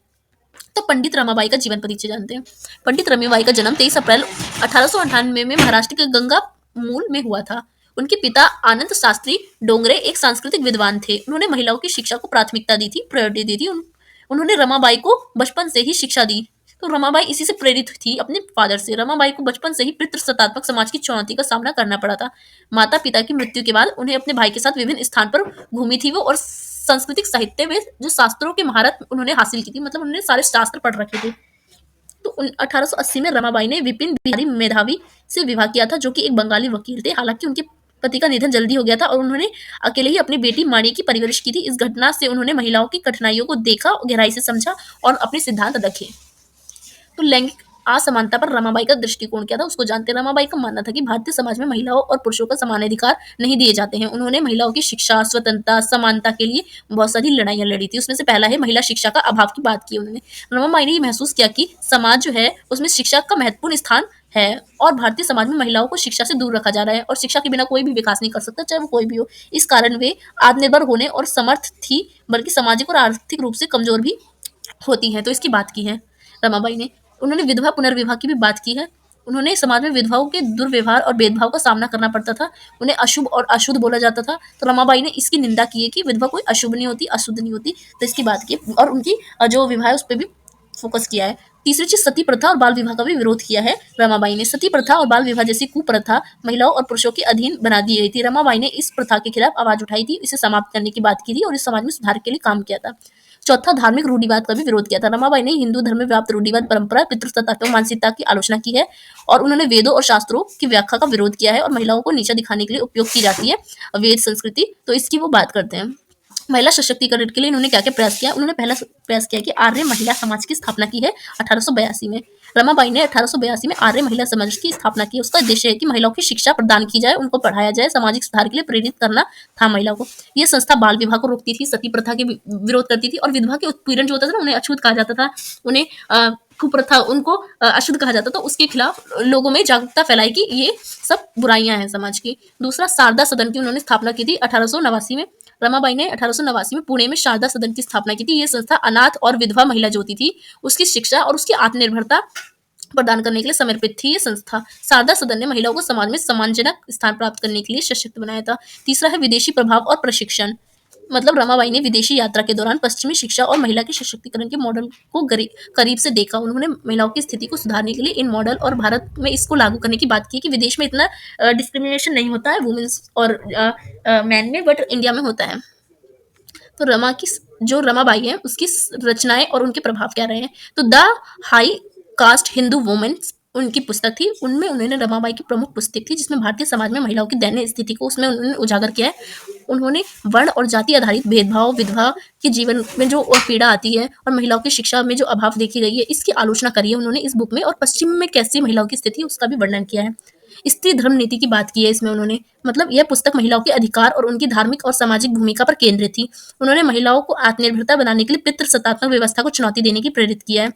तो पंडित रमाबाई का जीवन परिचय जानते हैं। पंडित रमाबाई का जन्म 23 अप्रैल 1898 में महाराष्ट्र के गंगा मूल में हुआ था। उनके पिता आनंद शास्त्री डोंगरे एक सांस्कृतिक विद्वान थे। उन्होंने महिलाओं की शिक्षा को प्राथमिकता दी थी, प्रायोरिटी दी थी। उन्होंने रमाबाई को बचपन से ही शिक्षा दी। तो रमाबाई इसी से प्रेरित थी अपने फादर से। रमाबाई को बचपन से ही पितृसत्तात्मक समाज की चुनौती का सामना करना पड़ा था। माता पिता की मृत्यु के बाद उन्हें अपने भाई के साथ विभिन्न स्थान पर घूमी थी वो, और सांस्कृतिक साहित्य में जो शास्त्रों की महारत उन्होंने हासिल की थी, मतलब उन्होंने सारे शास्त्र पढ़ रखे थे। तो 1880 में रमाबाई ने विपिन बिहारी मेधावी से विवाह किया था, जो कि एक बंगाली वकील थे। हालांकि उनके पति का निधन जल्दी हो गया था और उन्होंने अकेले ही अपनी बेटी माणी की परवरिश की थी। इस घटना से उन्होंने महिलाओं की कठिनाइयों को देखा, गहराई से समझा और अपने सिद्धांत रखे। तो लैंगिक असमानता पर रमाबाई का दृष्टिकोण क्या था, उसको जानते हैं। रमाबाई का मानना था कि भारतीय समाज में महिलाओं और पुरुषों को समान अधिकार नहीं दिए जाते हैं। उन्होंने महिलाओं की शिक्षा, स्वतंत्रता, समानता के लिए बहुत सारी लड़ाइयां लड़ी थी। उसमें से पहला है महिला शिक्षा का अभाव की बात की उन्होंने। रमाबाई ने ये महसूस किया कि समाज जो है उसमें शिक्षा का महत्वपूर्ण स्थान है और भारतीय समाज में महिलाओं को शिक्षा से दूर रखा जा रहा है और शिक्षा के बिना कोई भी विकास नहीं कर सकता, चाहे वो कोई भी हो। इस कारण वे आत्मनिर्भर होने और समर्थ थी, बल्कि सामाजिक और आर्थिक रूप से कमजोर भी होती हैं। तो इसकी बात की है रमाबाई ने। उन्होंने विधवा पुनर्विवाह की भी बात की है। उन्होंने समाज में विधवाओं के दुर्व्यवहार और भेदभाव का सामना करना पड़ता था, उन्हें अशुभ और अशुद्ध बोला जाता था। तो रमाबाई ने इसकी निंदा की है कि विधवा कोई अशुभ नहीं होती, अशुद्ध नहीं होती। तो इसकी बात की और उनकी जो विवाह है उस पर भी फोकस किया है। तीसरी चीज, सती प्रथा और बाल विवाह का भी विरोध किया है रमाबाई ने। सती प्रथा और बाल विवाह जैसी कुप्रथा महिलाओं और पुरुषों के अधीन बना दी गई थी। रमाबाई ने इस प्रथा के खिलाफ आवाज उठाई थी, इसे समाप्त करने की बात की थी और इस समाज में सुधार के लिए काम किया था। चौथा, धार्मिक रूढ़िवाद का भी विरोध किया था। रमाबाई ने हिंदू धर्म में व्याप्त रूढ़िवाद, परंपरा, पितृसत्तात्मक मानसिकता की आलोचना की है और उन्होंने वेदों और शास्त्रों की व्याख्या का विरोध किया है और महिलाओं को नीचा दिखाने के लिए उपयोग की जाती है वेद संस्कृति। तो इसकी वो बात करते हैं। महिला सशक्तिकरण के लिए इन्होंने क्या क्या प्रयास किया। उन्होंने पहला प्रयास किया कि आर्य महिला समाज की स्थापना की है 1882 में। रमाबाई ने 1882 में आर्य महिला समाज की स्थापना की। उसका उद्देश्य है कि महिलाओं की शिक्षा प्रदान की जाए, उनको पढ़ाया जाए, सामाजिक सुधार के लिए प्रेरित करना था महिलाओं को। यह संस्था बाल विवाह को रोकती थी, सती प्रथा के विरोध करती थी और विधवा के उत्पीड़न जो होता था ना, उन्हें अछूत कहा जाता था, उन्हें कुप्रथा उनको अशुद्ध कहा जाता, तो उसके खिलाफ लोगों में जागरूकता फैलाई कि ये सब बुराइयां हैं समाज की। दूसरा, शारदा सदन की उन्होंने स्थापना की थी 1889 में। रमाबाई ने 1889 में पुणे में शारदा सदन की स्थापना की थी। ये संस्था अनाथ और विधवा महिला जो होती थी उसकी शिक्षा और उसकी आत्मनिर्भरता प्रदान करने के लिए समर्पित थी। ये संस्था शारदा सदन ने महिलाओं को समाज में सम्मानजनक स्थान प्राप्त करने के लिए सशक्त बनाया था। तीसरा है विदेशी प्रभाव और प्रशिक्षण। मतलब रमाबाई ने विदेशी यात्रा के दौरान पश्चिमी शिक्षा और महिला के सशक्तिकरण के मॉडल को करीब से देखा। उन्होंने महिलाओं की स्थिति को सुधारने के लिए इन मॉडल और भारत में इसको लागू करने की बात की कि विदेश में इतना डिस्क्रिमिनेशन नहीं होता है वुमेन्स और मैन में, बट इंडिया में होता है। तो जो रमाबाई है उसकी रचनाएं और उनके प्रभाव क्या रहे हैं, तो the high cast Hindu women उनकी पुस्तक थी। उनमें उन्होंने रमाबाई की प्रमुख पुस्तक थी जिसमें भारतीय समाज में महिलाओं की दयनीय स्थिति को उसमें उन्होंने उजागर किया है। उन्होंने वर्ण और जाति आधारित भेदभाव, विधवा के जीवन में जो पीड़ा आती है और महिलाओं की शिक्षा में जो अभाव देखी गई है, इसकी आलोचना करी है उन्होंने इस बुक में। और पश्चिम में कैसी महिलाओं की स्थिति उसका भी वर्णन किया है। स्त्री धर्म नीति की बात की है इसमें उन्होंने। मतलब यह पुस्तक महिलाओं के अधिकार और उनकी धार्मिक और सामाजिक भूमिका पर केंद्रित थी। उन्होंने महिलाओं को आत्मनिर्भरता बनाने के लिए पितृसत्तात्मक व्यवस्था को चुनौती देने की प्रेरित किया है।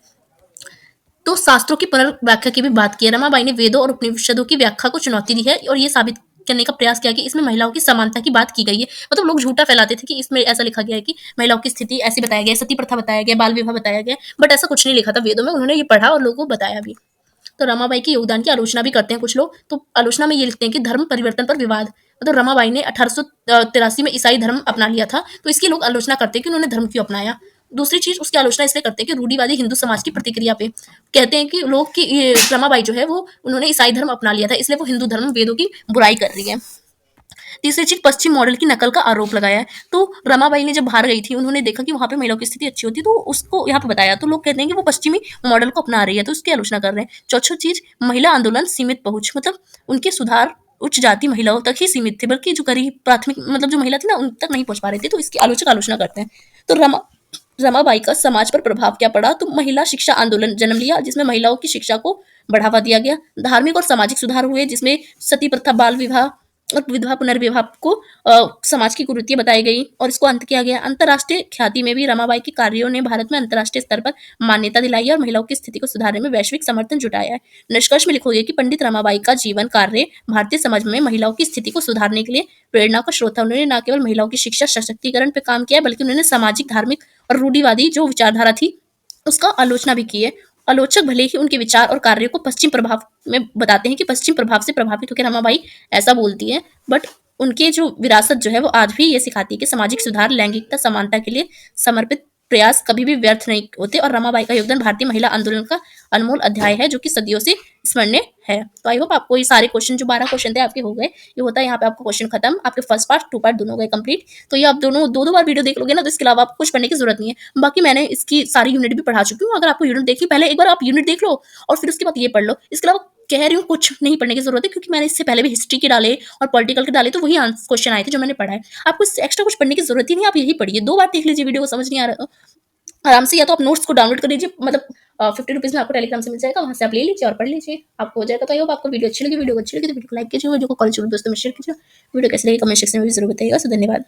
तो शास्त्रों की पुनर्व्याख्या की भी बात की है। रमाबाई ने वेदों और उपनिषदों की व्याख्या को चुनौती दी है और ये साबित करने का प्रयास किया कि इसमें महिलाओं की समानता की बात की गई है। मतलब लोग झूठा फैलाते थे कि इसमें ऐसा लिखा गया है कि महिलाओं की स्थिति ऐसी बताया गया, सती प्रथा बताया गया, बाल विवाह बताया गया, बट ऐसा कुछ नहीं लिखा था वेदों में। उन्होंने ये पढ़ा और लोगों को बताया भी। तो रमाबाई के योगदान की आलोचना भी करते हैं कुछ लोग। तो आलोचना में ये लिखते हैं कि धर्म परिवर्तन पर विवाद। तो रमाबाई ने 1883 में ईसाई धर्म अपना लिया था, तो इसकी लोग आलोचना करते हैं कि उन्होंने धर्म क्यों अपनाया। दूसरी चीज उसकी आलोचना इसलिए करते हैं कि रूढ़िवादी हिंदू समाज की प्रतिक्रिया पे कहते हैं कि लोग कि ये रमाबाई जो है वो उन्होंने ईसाई धर्म अपना लिया था, इसलिए वो हिंदू धर्म वेदों की बुराई कर रही है। तीसरी चीज पश्चिम मॉडल की नकल का आरोप लगाया है। तो रमाबाई ने जब बाहर गई थी उन्होंने देखा कि वहां पे महिलाओं की स्थिति अच्छी होती, तो उसको यहाँ पे बताया। तो लोग कहते हैं कि वो पश्चिमी मॉडल को अपना रही है, तो उसकी आलोचना कर रहे हैं। चौथी चीज महिला आंदोलन सीमित पहुंच। मतलब उनके सुधार उच्च जाति महिलाओं तक ही सीमित थे, बल्कि जो गरीब प्राथमिक मतलब जो महिला थी ना उन तक नहीं पहुंच पा रही थी, तो इसकी आलोचना करते हैं। तो रमाबाई का समाज पर प्रभाव क्या पड़ा, तो महिला शिक्षा आंदोलन जन्म लिया जिसमें महिलाओं की शिक्षा को बढ़ावा दिया गया। धार्मिक और सामाजिक सुधार हुए जिसमें सती प्रथा, बाल विवाह और विधवा पुनर्विवाह को समाज की कुरीतियां बताई गई और इसको अंत किया गया। अंतर्राष्ट्रीय ख्याति में भी रमाबाई के कार्यों ने भारत में अंतर्राष्ट्रीय स्तर पर मान्यता दिलाई है और महिलाओं की स्थिति को सुधारने में वैश्विक समर्थन जुटाया है। निष्कर्ष में लिखोगे कि पंडित रमाबाई का जीवन कार्य भारतीय समाज में महिलाओं की स्थिति को सुधारने के लिए प्रेरणा का स्रोत था। उन्होंने न केवल महिलाओं की शिक्षा सशक्तिकरण पर काम किया, बल्कि उन्होंने सामाजिक, धार्मिक और रूढ़िवादी जो विचारधारा थी उसका आलोचना भी की है। आलोचक भले ही उनके विचार और कार्यों को पश्चिम प्रभाव में बताते हैं कि पश्चिम प्रभाव से प्रभावित होकर रमाबाई ऐसा बोलती है, बट उनके जो विरासत जो है वो आज भी ये सिखाती है कि सामाजिक सुधार, लैंगिकता, समानता के लिए समर्पित प्रयास कभी भी व्यर्थ नहीं होते। और रमाबाई का योगदान भारतीय महिला आंदोलन का अनमोल अध्याय है जो कि सदियों से स्मरणीय है। तो आई होप आपको ये सारे क्वेश्चन जो 12 क्वेश्चन थे आपके हो गए। ये होता है यहाँ पे आपका क्वेश्चन खत्म, आपके फर्स्ट पार्ट, 2 पार्ट दोनों हो गए कंप्लीट। तो ये आप दोनों दो बार वीडियो देख लोगे ना, तो इसके अलावा आपको कुछ पढ़ने की जरूरत नहीं है। बाकी मैंने इसकी सारी यूनिट भी पढ़ा चुकी हूँ। अगर आपको यूनिट देखी, पहले एक बार आप यूनिट देख लो और फिर उसके बाद ये पढ़ लो। इसके अलावा कह रही हूँ कुछ नहीं पढ़ने की जरूरत है, क्योंकि मैंने इससे पहले भी हिस्ट्री के डाले और पॉलिटिकल के डाले, तो वही क्वेश्चन आए थे जो मैंने पढ़ा है। आपको इससे एक्स्ट्रा कुछ पढ़ने की जरूरत ही नहीं, आप यही पढ़िए। 2 बार देख लीजिए वीडियो को, समझ नहीं आ रहा आराम से, या तो आप नोट्स को डाउनलोड कर लीजिए। मतलब 50 रुपीज में आपको टेलीग्राम से मिल जाएगा, वहां से आप ले लीजिए और पढ़ लीजिए, आपको हो जाएगा। तो आई होप आपको वीडियो अच्छी लगी। वीडियो को अच्छी लगी तो वीडियो को लाइक कीजिए, वीडियो को कॉलेज दोस्तों में शेयर कीजिए। वीडियो कैसे लगी कमेंट सेक्शन में भी जरूर बताइएगा। सो धन्यवाद।